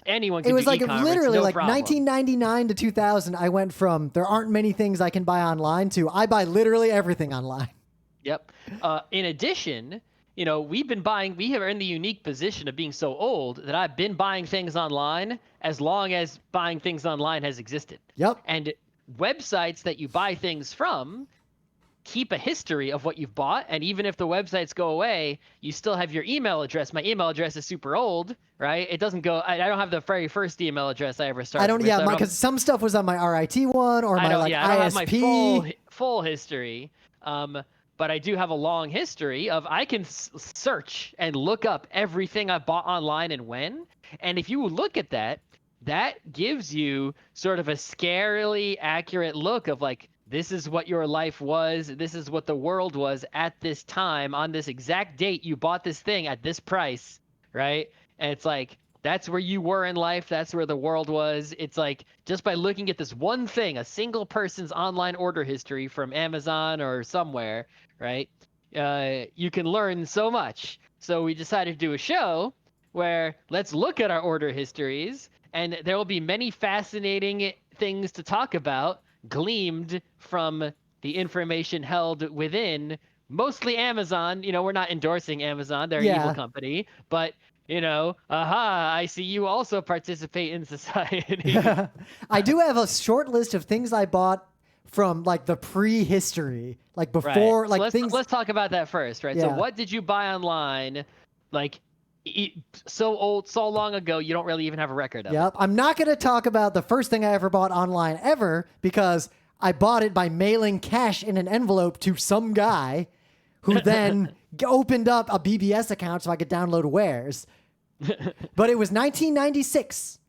anyone can It was do like e-commerce, literally no like problem. 1999 to 2000. I went from there aren't many things I can buy online to I buy literally everything online. Yep. In addition, we are in the unique position of being so old that I've been buying things online as long as buying things online has existed. Yep. And websites that you buy things from keep a history of what you've bought. And even if the websites go away, you still have your email address. My email address is super old, right? It doesn't go, I don't have the very first email address I ever started. I don't, because some stuff was on my RIT one or my ISP. I don't have my full history. But I do have a long history of I can search and look up everything I bought online and when. And if you look at that, that gives you sort of a scarily accurate look of like, this is what your life was. This is what the world was at this time on this exact date. You bought this thing at this price, right? And it's like, that's where you were in life. That's where the world was. It's like just by looking at this one thing, a single person's online order history from Amazon or somewhere, right? You can learn so much. So we decided to do a show where let's look at our order histories, and there will be many fascinating things to talk about gleamed from the information held within mostly Amazon. We're not endorsing Amazon. They're an evil company, but I see you also participate in society. I do have a short list of things I bought from like the prehistory, like before, right. like so things. Let's talk about that first, right? Yeah. So what did you buy online, like so old, so long ago, you don't really even have a record of it? I'm not going to talk about the first thing I ever bought online ever because I bought it by mailing cash in an envelope to some guy who then opened up a BBS account so I could download wares. But it was 1996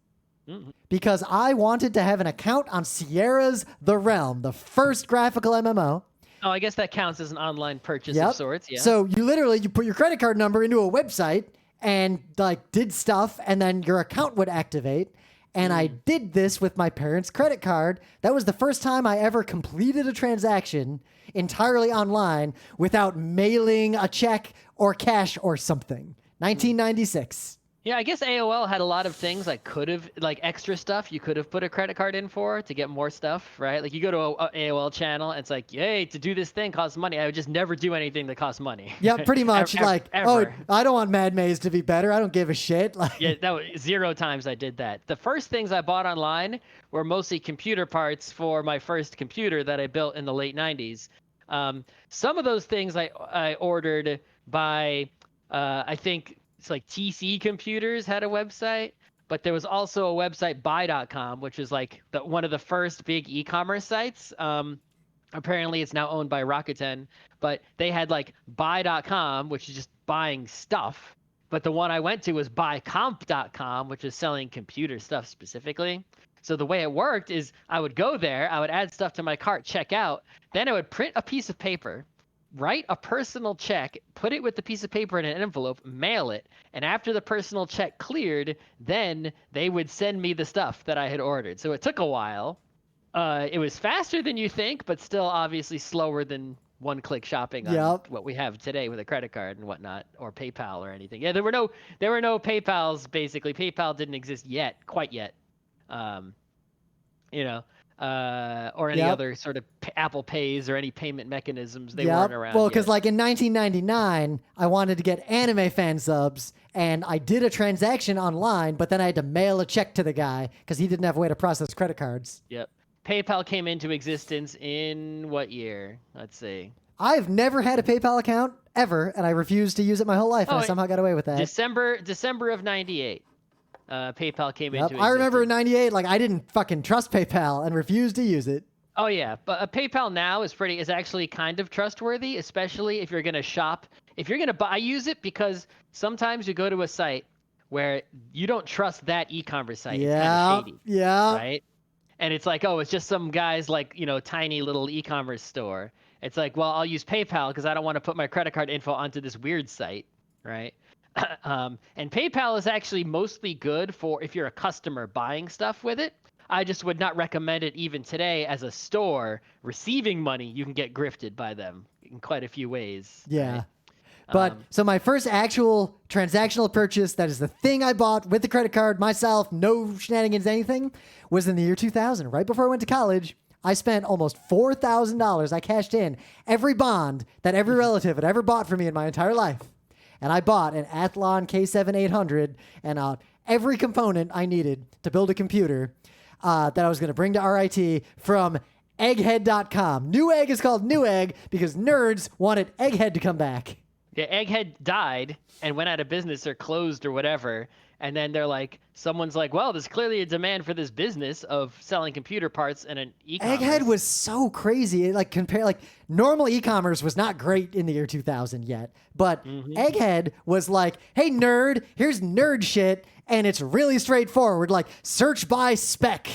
because I wanted to have an account on Sierra's The Realm, the first graphical MMO. Oh, I guess that counts as an online purchase of sorts. Yeah. So you put your credit card number into a website and like did stuff, and then your account would activate. And I did this with my parents' credit card. That was the first time I ever completed a transaction entirely online without mailing a check or cash or something. 1996. Yeah, I guess AOL had a lot of things like extra stuff you could have put a credit card in for to get more stuff, right? Like you go to a AOL channel and it's like, yay, to do this thing costs money. I would just never do anything that costs money. Yeah, pretty much. Ever. Oh, I don't want Mad Maze to be better. I don't give a shit. Yeah, that was 0 times I did that. The first things I bought online were mostly computer parts for my first computer that I built in the late 90s. Some of those things I ordered by, I think, it's like TC Computers had a website, but there was also a website, buy.com, which is like one of the first big e-commerce sites. Apparently it's now owned by Rakuten, but they had like buy.com, which is just buying stuff. But the one I went to was buycomp.com, which is selling computer stuff specifically. So the way it worked is I would go there, I would add stuff to my cart, check out, then I would print a piece of paper, write a personal check, put it with the piece of paper in an envelope, mail it, and after the personal check cleared, then they would send me the stuff that I had ordered. So it took a while. It was faster than you think, but still obviously slower than one-click shopping on what we have today with a credit card and whatnot, or PayPal or anything. Yeah, there were no PayPals, basically. PayPal didn't exist quite yet. Or any other sort of Apple Pays or any payment mechanisms. They weren't around. Well, because like in 1999, I wanted to get anime fan subs, and I did a transaction online, but then I had to mail a check to the guy because he didn't have a way to process credit cards. Yep. PayPal came into existence in what year? Let's see. I've never had a PayPal account ever, and I refused to use it my whole life, and I somehow got away with that. December of '98, PayPal came into existence. I remember in '98, like I didn't fucking trust PayPal and refused to use it. Oh yeah, but PayPal now is actually kind of trustworthy, especially if you're gonna shop. If you're gonna buy, I use it because sometimes you go to a site where you don't trust that e-commerce site. It's kind of shady. Yeah. Right. And it's like, oh, it's just some guy's like, tiny little e-commerce store. It's like, well, I'll use PayPal because I don't want to put my credit card info onto this weird site, right? And PayPal is actually mostly good for if you're a customer buying stuff with it. I just would not recommend it even today as a store receiving money. You can get grifted by them in quite a few ways. Yeah. Right? But so my first actual transactional purchase, that is the thing I bought with the credit card myself, no shenanigans, anything, was in the year 2000. Right before I went to college, I spent almost $4,000. I cashed in every bond that every relative had ever bought for me in my entire life. And I bought an Athlon K7-800 and every component I needed to build a computer that I was going to bring to RIT from egghead.com. Newegg is called Newegg because nerds wanted Egghead to come back. Yeah, Egghead died and went out of business or closed or whatever. And then someone's like, well, there's clearly a demand for this business of selling computer parts and an e-commerce. Egghead was so crazy. Normal e-commerce was not great in the year 2000 yet. But Egghead was like, hey, nerd, here's nerd shit. And it's really straightforward. Like, search by spec.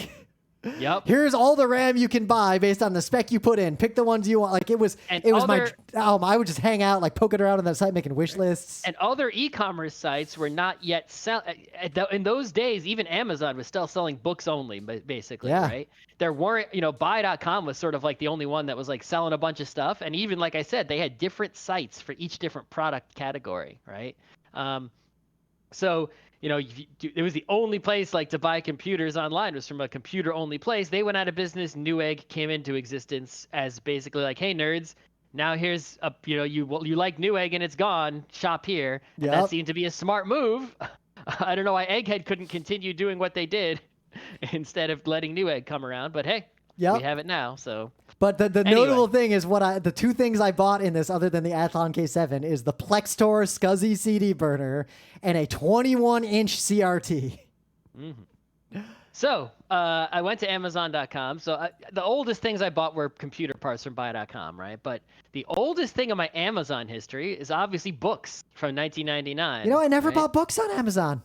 Yep. Here's all the RAM you can buy based on the spec you put in. Pick the ones you want. Like I would just hang out, like poking around on that site, making wish lists. And other e-commerce sites were not yet in those days. Even Amazon was still selling books only, basically, right? There weren't, buy.com was sort of like the only one that was like selling a bunch of stuff. And even like I said, they had different sites for each different product category, right? So it was the only place like to buy computers online was from a computer only place. They went out of business. Newegg came into existence as basically like, hey nerds, now here's you like Newegg and it's gone. Shop here. And that seemed to be a smart move. I don't know why Egghead couldn't continue doing what they did instead of letting Newegg come around. But hey, we have it now. So. But the notable thing is the two things I bought in this, other than the Athlon K7, is the Plextor SCSI CD burner and a 21-inch CRT. Mm-hmm. So I went to Amazon.com. So the oldest things I bought were computer parts from Buy.com, right? But the oldest thing in my Amazon history is obviously books from 1999. I never bought books on Amazon.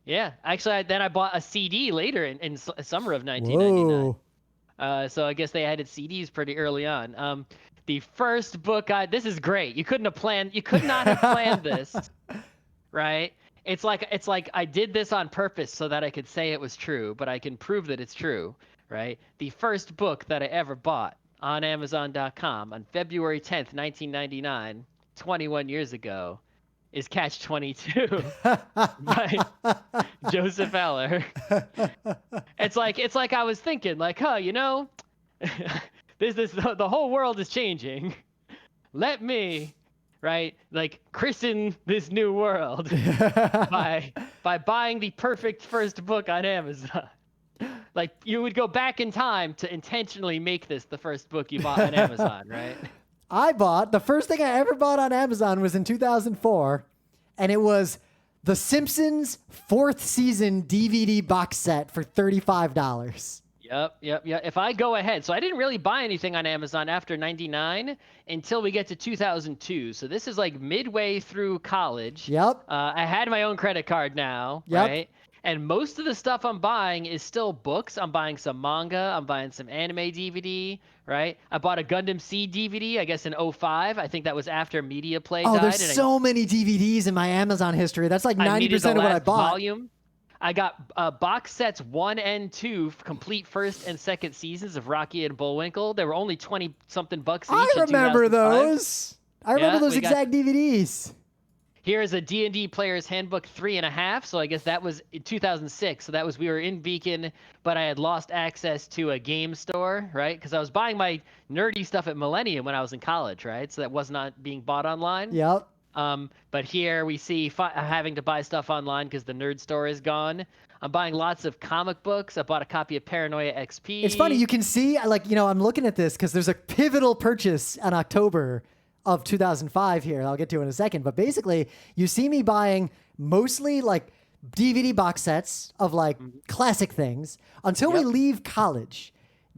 Yeah, actually, then I bought a CD later in summer of 1999. Whoa. So I guess they added CDs pretty early on. The first book this is great. You could not have planned this, right? It's like I did this on purpose so that I could say it was true, but I can prove that it's true, right? The first book that I ever bought on Amazon.com on February 10th, 1999, 21 years ago, is Catch-22 by Joseph Heller. It's like I was thinking, like, the whole world is changing. Let me, right, like christen this new world by buying the perfect first book on Amazon. Like you would go back in time to intentionally make this the first book you bought on Amazon, right? The first thing I ever bought on Amazon was in 2004, and it was The Simpsons 4th season DVD box set for $35. Yep. If I go ahead, so I didn't really buy anything on Amazon after 99 until we get to 2002. So this is like midway through college. Yep. I had my own credit card now, right? And most of the stuff I'm buying is still books. I'm buying some manga. I'm buying some anime DVD, right? I bought a Gundam Seed DVD, I guess in 05. I think that was after Media Play died. Oh, there's so many DVDs in my Amazon history. That's like 90% of what I bought. Volume. I got box sets 1 and 2, complete first and second seasons of Rocky and Bullwinkle. They were only 20-something bucks each. I remember those. I remember those exact DVDs. Here's a D&D Player's Handbook 3.5. So I guess that was in 2006. So we were in Beacon, but I had lost access to a game store, right? Because I was buying my nerdy stuff at Millennium when I was in college, right? So that was not being bought online. Yep. But here we see having to buy stuff online because the nerd store is gone. I'm buying lots of comic books. I bought a copy of Paranoia XP. It's funny. You can see, I'm looking at this because there's a pivotal purchase in October of 2005 here. I'll get to in a second. But basically, you see me buying mostly like DVD box sets of like classic things until we leave college.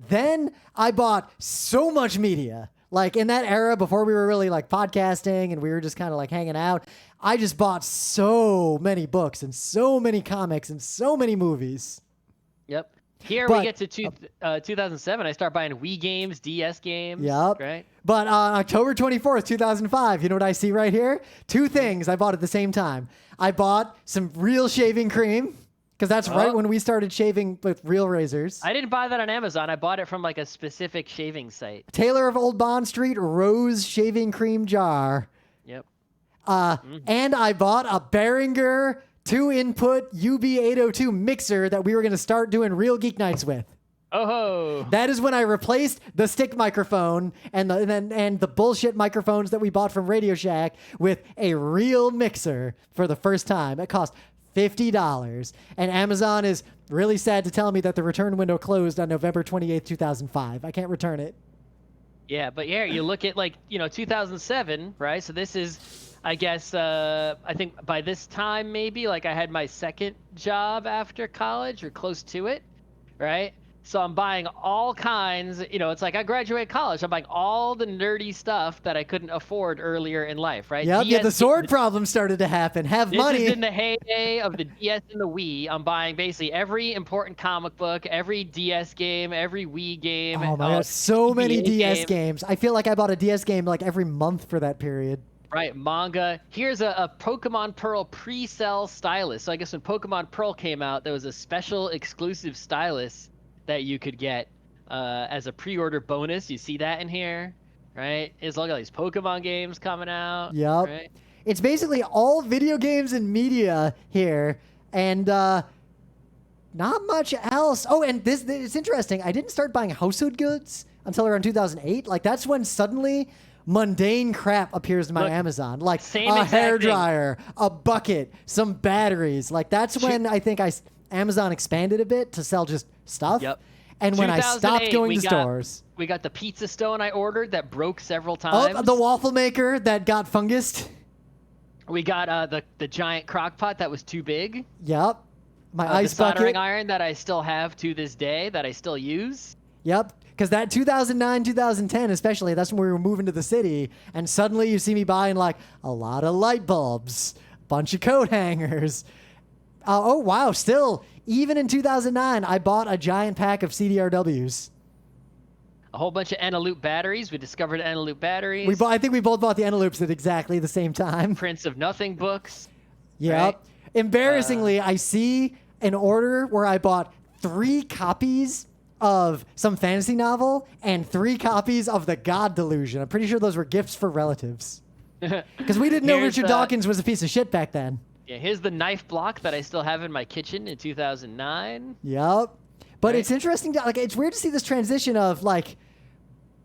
Then I bought so much media. Like in that era before we were really like podcasting and we were just kind of like hanging out, I just bought so many books and so many comics and so many movies. Yep. Here we get to 2007. I start buying Wii games, DS games. Yep. Right. But on October 24th, 2005, you know what I see right here? Two things I bought at the same time. I bought some real shaving cream because that's right when we started shaving with real razors. I didn't buy that on Amazon. I bought it from like a specific shaving site. Taylor of Old Bond Street Rose shaving cream jar. Yep. And I bought a Behringer 2-input UB802 mixer that we were going to start doing real Geek Nights with. Oh. That is when I replaced the stick microphone and the bullshit microphones that we bought from Radio Shack with a real mixer for the first time. It cost $50. And Amazon is really sad to tell me that the return window closed on November 28th, 2005. I can't return it. Yeah, but yeah, you look at 2007, right? So this is, I guess, I think by this time maybe like I had my second job after college or close to it, right? So I'm buying all kinds, it's like I graduated college. I'm buying all the nerdy stuff that I couldn't afford earlier in life, right? Yep, yeah, the sword problem started to happen. Have money. This is in the heyday of the DS and the Wii. I'm buying basically every important comic book, every DS game, every Wii game. Oh my God, so many DS games. I feel like I bought a DS game like every month for that period. Right, manga. Here's a Pokemon Pearl pre-sale stylus. So I guess when Pokemon Pearl came out, there was a special exclusive stylus that you could get as a pre-order bonus. You see that in here, right? It's like all these Pokemon games coming out. Yep. Right? It's basically all video games and media here, and not much else. Oh, and it's interesting. I didn't start buying household goods until around 2008. Like that's when suddenly mundane crap appears in my Amazon, like a hairdryer, a bucket, some batteries. Like that's when I think Amazon expanded a bit to sell just stuff. Yep. And when I stopped going to stores. We got the pizza stone I ordered that broke several times. Oh, the waffle maker that got fungused. We got the giant crock pot that was too big. Yep. My ice the soldering bucket. iron that I still have to this day that I still use. Yep. Because that 2009, 2010, especially, that's when we were moving to the city. And suddenly you see me buying like a lot of light bulbs, bunch of coat hangers. Oh, wow. Still, even in 2009, I bought a giant pack of CDRWs. A whole bunch of Eneloop batteries. We discovered Eneloop batteries. I think we both bought the Eneloops at exactly the same time. Prince of Nothing books. Yep. Right? Embarrassingly, I see an order where I bought 3 copies of some fantasy novel and 3 copies of The God Delusion. I'm pretty sure those were gifts for relatives. Because we didn't know Richard Dawkins was a piece of shit back then. Yeah, here's the knife block that I still have in my kitchen in 2009. Yep. But it's interesting it's weird to see this transition of like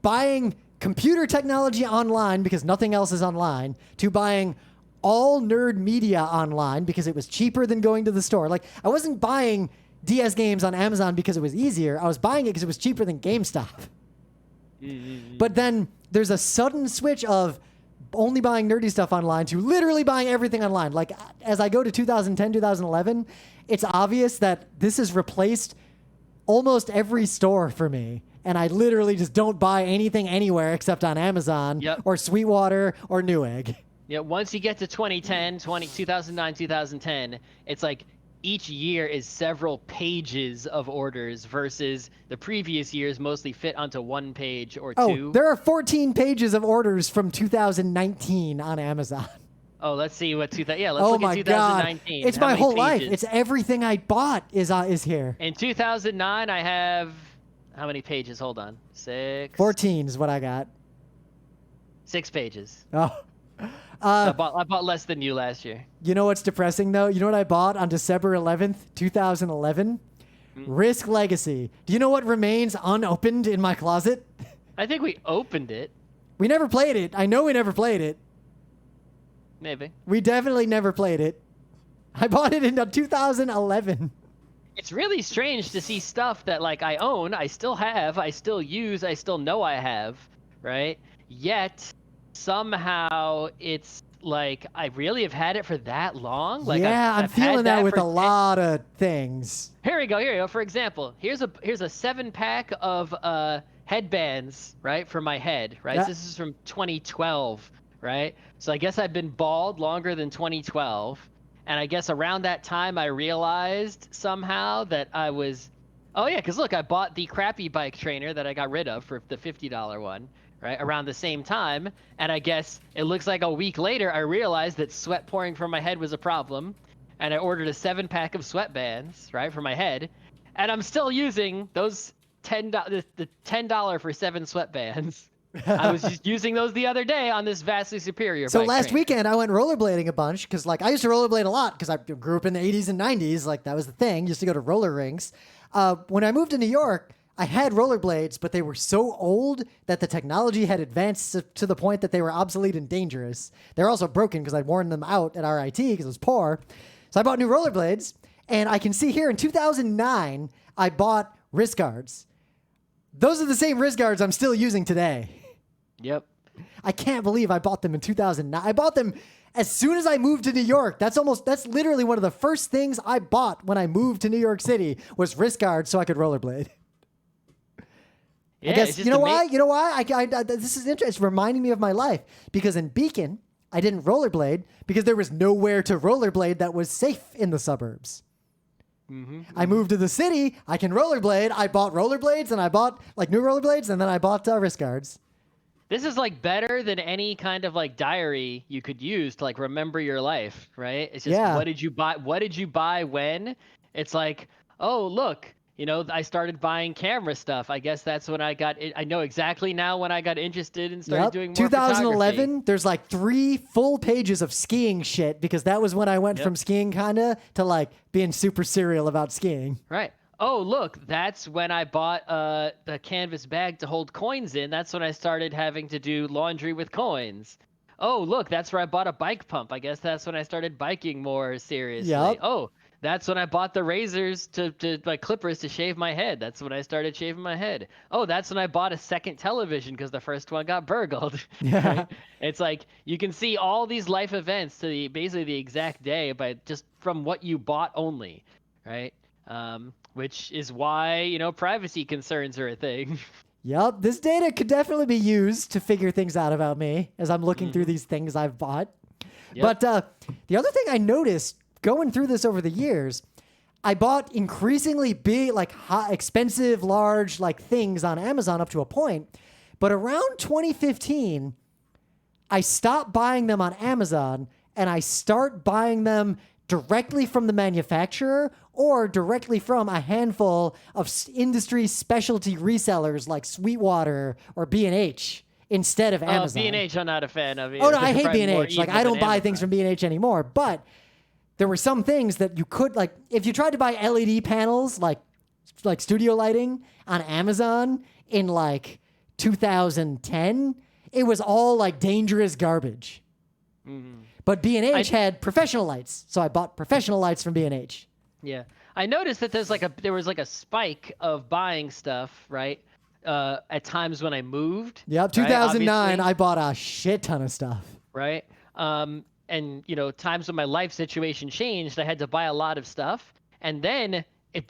buying computer technology online because nothing else is online to buying all nerd media online because it was cheaper than going to the store. Like I wasn't buying DS games on Amazon because it was easier. I was buying it because it was cheaper than GameStop. Mm-hmm. But then there's a sudden switch of only buying nerdy stuff online to literally buying everything online. Like as I go to 2010, 2011, it's obvious that this has replaced almost every store for me. And I literally just don't buy anything anywhere except on Amazon or Sweetwater or Newegg. Yeah, once you get to 2009, 2010, it's like each year is several pages of orders versus the previous years mostly fit onto one page or two. Oh, there are 14 pages of orders from 2019 on Amazon. Oh, let's see what let's look at 2019. God. It's my whole life. It's everything I bought is here. In 2009, I have how many pages? Hold on. 6. 14 is what I got. 6 pages. Oh. I bought less than you last year. You know what's depressing, though? You know what I bought on December 11th, 2011? Risk Legacy. Do you know what remains unopened in my closet? I think we opened it. We never played it. I know we never played it. Maybe. We definitely never played it. I bought it in 2011. It's really strange to see stuff that like I own, I still have, I still use, I still know I have, right? Yet somehow it's like I really have had it for that long. Like Yeah, I'm I've had feeling that with for a lot of things. Here we go. Here we go. For example, here's a 7-pack of headbands, right, for my head, right? Yeah. So this is from 2012, right? So I guess I've been bald longer than 2012, and I guess around that time I realized somehow that I was, oh yeah, because look, I bought the crappy bike trainer that I got rid of for the $50 one, right, around the same time, and I guess it looks like a week later I realized that sweat pouring from my head was a problem. And I ordered a 7-pack of sweatbands, right, for my head, and I'm still using those the $10 for 7 sweatbands. I was just using those the other day on this vastly superior. So bike last trainer. weekend I went rollerblading a bunch because like I used to rollerblade a lot because I grew up in the 80s and 90s. Like that was the thing. Used to go to roller rinks. When I moved to New York, I had rollerblades, but they were so old that the technology had advanced to the point that they were obsolete and dangerous. They were also broken because I'd worn them out at RIT because I was poor. So I bought new rollerblades, and I can see here in 2009, I bought wrist guards. Those are the same wrist guards I'm still using today. Yep. I can't believe I bought them in 2009. I bought them as soon as I moved to New York. That's literally one of the first things I bought when I moved to New York City was wrist guards so I could rollerblade. Yeah, I guess, you know why? You know why? This is interesting. It's reminding me of my life because in Beacon, I didn't rollerblade because there was nowhere to rollerblade that was safe in the suburbs. I moved to the city. I can rollerblade. I bought rollerblades and I bought like new rollerblades and then I bought wrist guards. This is like better than any kind of like diary you could use to like remember your life, right? It's just what did you buy? What did you buy when? It's like, oh, look, you know, I started buying camera stuff. I guess that's when I got it. I know exactly now when I got interested and started doing more 2011, photography. there's like 3 full pages of skiing shit because that was when I went from skiing kinda to like being super serial about skiing. Right. Oh, look, that's when I bought a canvas bag to hold coins in. That's when I started having to do laundry with coins. Oh, look, that's where I bought a bike pump. I guess that's when I started biking more seriously. Yep. Oh, that's when I bought the razors to like clippers to shave my head. That's when I started shaving my head. Oh, that's when I bought a second television because the first one got burgled. Yeah. Right? It's like you can see all these life events to basically the exact day, but just from what you bought only, right? Which is why, you know, privacy concerns are a thing. Yep, this data could definitely be used to figure things out about me as I'm looking through these things I've bought. Yep. But the other thing I noticed going through this over the years, I bought increasingly big, like expensive, large, like things on Amazon up to a point. But around 2015, I stopped buying them on Amazon and I start buying them directly from the manufacturer or directly from a handful of industry specialty resellers like Sweetwater or B&H instead of Amazon. B&H I'm not a fan of either. Oh, no, I hate B&H. Like, I don't buy things from B&H anymore. But there were some things that you could, like, if you tried to buy LED panels, like studio lighting on Amazon in, like, 2010, it was all, like, dangerous garbage. But B&H had professional lights, so I bought professional lights from B&H. Yeah. I noticed that there was a spike of buying stuff, right? At times when I moved. Yep, 2009, I bought a shit ton of stuff. Right. And you know, times when my life situation changed, I had to buy a lot of stuff. And then it's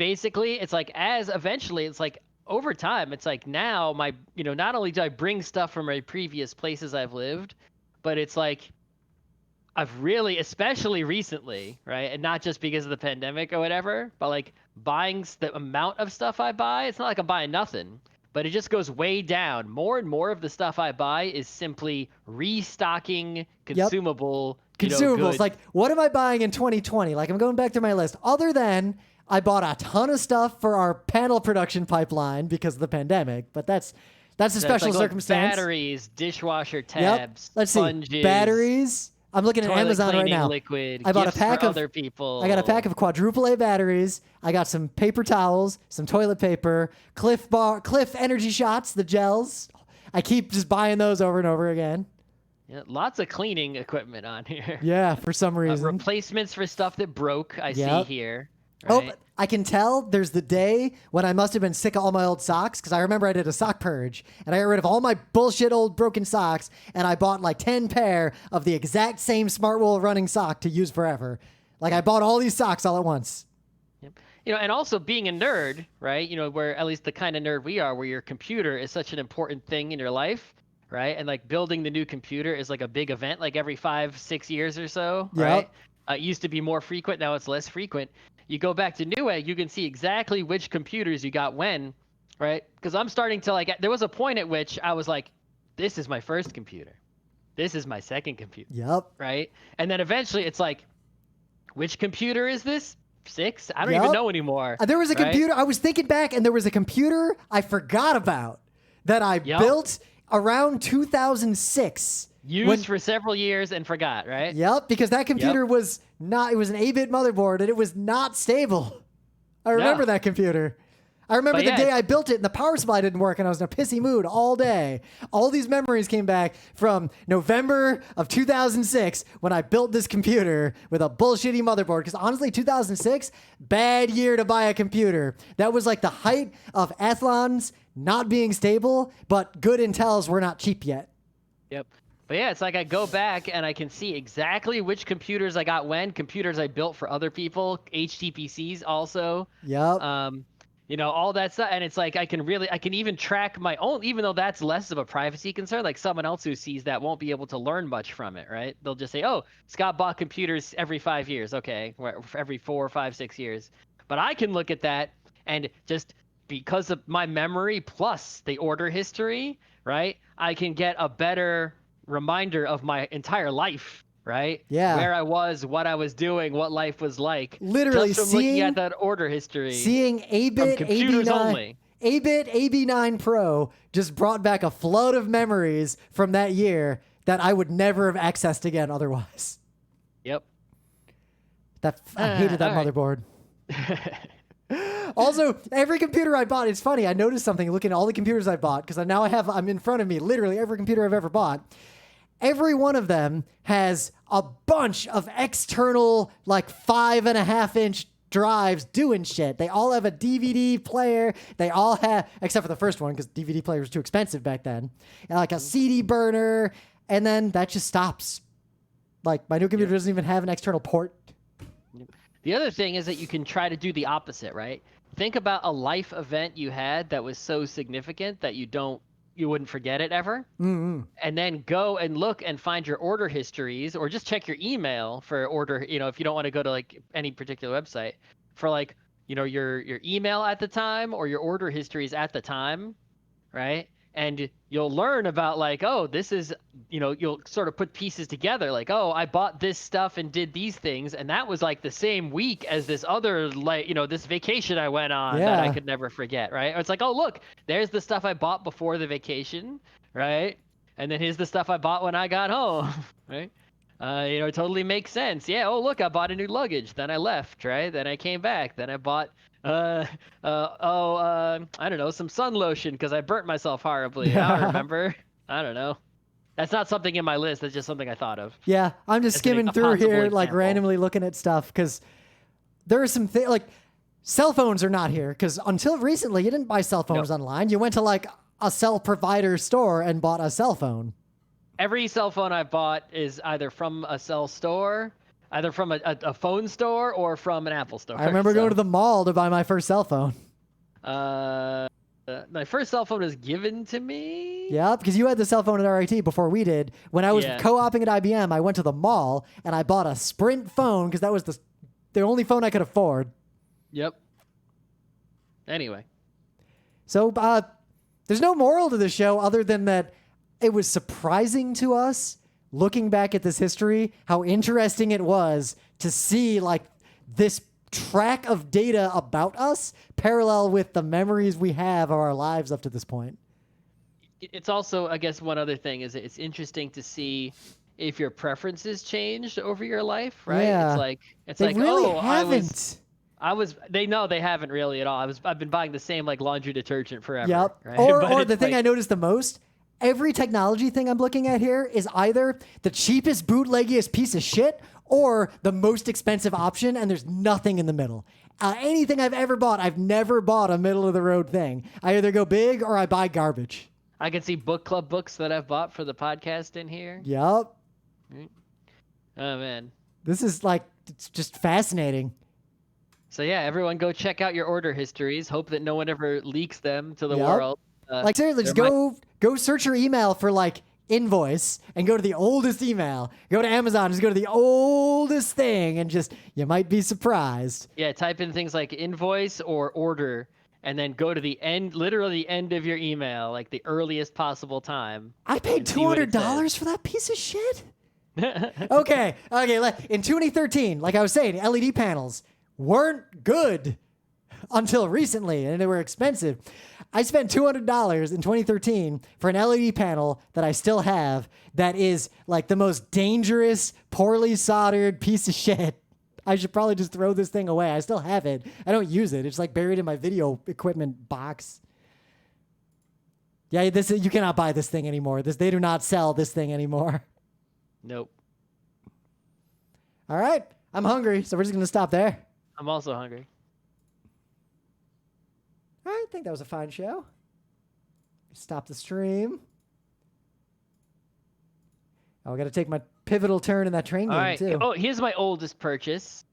like it's like over time, it's like now not only do I bring stuff from my previous places I've lived, but it's like I've really, especially recently, right? And not just because of the pandemic or whatever, but like buying the amount of stuff I buy, it's not like I'm buying nothing, but it just goes way down. More and more of the stuff I buy is simply restocking consumable consumables. Goods. Like, what am I buying in 2020? Like, I'm going back through my list. Other than I bought a ton of stuff for our panel production pipeline because of the pandemic, but that's a special circumstance. Batteries, dishwasher tabs, Let's sponges, see. Batteries. I'm looking at Amazon right now. Liquid, I bought a pack for of other people. I got a pack of quadruple A batteries. I got some paper towels, some toilet paper, Cliff energy shots, the gels. I keep just buying those over and over again. Yeah, lots of cleaning equipment on here. Yeah, for some reason. Replacements for stuff that broke, I see here. right? I can tell there's the day when I must have been sick of all my old socks because I remember I did a sock purge and I got rid of all my bullshit old broken socks and I bought like 10 pair of the exact same Smartwool running sock to use forever. Like I bought all these socks all at once. Yep. And also being a nerd, right? Where at least the kind of nerd we are, where your computer is such an important thing in your life, right? And like building the new computer is like a big event, like every 5-6 years or so, right? It used to be more frequent, now it's less frequent. You go back to Newegg, you can see exactly which computers you got when, right? Because I'm starting to there was a point at which I was like, this is my first computer. This is my second computer. Yep. Right? And then eventually it's like, which computer is this? 6? I don't even know anymore. There was a computer. I was thinking back and there was a computer I forgot about that I built around 2006. Used for several years and forgot, right? Yep, because that computer was not, it was an 8-bit motherboard and it was not stable. I remember that computer. I remember the day I built it and the power supply didn't work and I was in a pissy mood all day. All these memories came back from November of 2006 when I built this computer with a bullshitty motherboard. Because honestly, 2006, bad year to buy a computer. That was like the height of Athlons not being stable, but good Intels were not cheap yet. Yep. But yeah, it's like I go back and I can see exactly which computers I got when, computers I built for other people, HTPCs also. Yep. All that stuff. And it's like I can even track my own, even though that's less of a privacy concern. Like someone else who sees that won't be able to learn much from it, right? They'll just say, oh, Scott bought computers every 5 years. Okay, every 4, 5, 6 years. But I can look at that and just because of my memory plus the order history, right? I can get a better reminder of my entire life, right? Yeah. Where I was, what I was doing, what life was like. Literally just from looking at that order history. Seeing 8-bit computers only. 8-bit AB9 Pro just brought back a flood of memories from that year that I would never have accessed again otherwise. Yep. I hated that motherboard. Also, every computer I bought, it's funny, I noticed something looking at all the computers I bought, because now I'm in front of me, literally every computer I've ever bought. Every one of them has a bunch of external, like 5.5-inch drives doing shit. They all have a DVD player. They all have, except for the first one, because DVD player was too expensive back then, and like a CD burner, and then that just stops. Like, my new computer doesn't even have an external port. The other thing is that you can try to do the opposite, right? Think about a life event you had that was so significant that you wouldn't forget it ever. Mm-hmm. And then go and look and find your order histories, or just check your email for order, if you don't want to go to like any particular website, for like, your email at the time or your order histories at the time, right? And you'll learn about like, oh, this is, you'll sort of put pieces together like, oh, I bought this stuff and did these things. And that was like the same week as this other, like, this vacation I went on that I could never forget, right? Or it's like, oh, look, there's the stuff I bought before the vacation, right? And then here's the stuff I bought when I got home, right? It totally makes sense. Yeah, oh, look, I bought a new luggage. Then I left, right? Then I came back. Then I bought I don't know, some sun lotion because I burnt myself horribly. I don't remember. I don't know. That's not something in my list. That's just something I thought of. Yeah, I'm just skimming through here, like randomly looking at stuff because there are some things like cell phones are not here because until recently you didn't buy cell phones online. You went to like a cell provider store and bought a cell phone. Every cell phone I bought is either from a cell store, either from a phone store or from an Apple store. I remember going to the mall to buy my first cell phone. My first cell phone was given to me. Yeah, because you had the cell phone at RIT before we did. When I was co-oping at IBM, I went to the mall and I bought a Sprint phone because that was the only phone I could afford. Yep. Anyway. So there's no moral to the show other than that it was surprising to us looking back at this history, how interesting it was to see like this track of data about us parallel with the memories we have of our lives up to this point. It's also, I guess, one other thing is it's interesting to see if your preferences changed over your life, right? Yeah. It's they like, really oh, haven't. They haven't really at all. I've been buying the same like laundry detergent forever. Yep. Right? Or the thing I noticed the most, every technology thing I'm looking at here is either the cheapest, bootleggiest piece of shit or the most expensive option, and there's nothing in the middle. Anything I've ever bought, I've never bought a middle of the road thing. I either go big or I buy garbage. I can see book club books that I've bought for the podcast in here. Yup. Oh, man. This is like, it's just fascinating. So yeah, everyone go check out your order histories. Hope that no one ever leaks them to the Yep. world. Like seriously, just go search your email for like invoice and go to the oldest email. Go to Amazon, just go to the oldest thing, and just you might be surprised. Yeah, type in things like invoice or order, and then go to the end, literally the end of your email, like the earliest possible time. I paid $200 for that piece of shit. Okay. In 2013, like I was saying, LED panels weren't good until recently, and they were expensive. I spent $200 in 2013 for an LED panel that I still have that is like the most dangerous, poorly soldered piece of shit. I should probably just throw this thing away. I still have it. I don't use it. It's like buried in my video equipment box. Yeah, you cannot buy this thing anymore. They do not sell this thing anymore. Nope. All right. I'm hungry, so we're just going to stop there. I'm also hungry. I think that was a fine show. Stop the stream. Oh, I got to take my pivotal turn in that train game, too. Oh, here's my oldest purchase.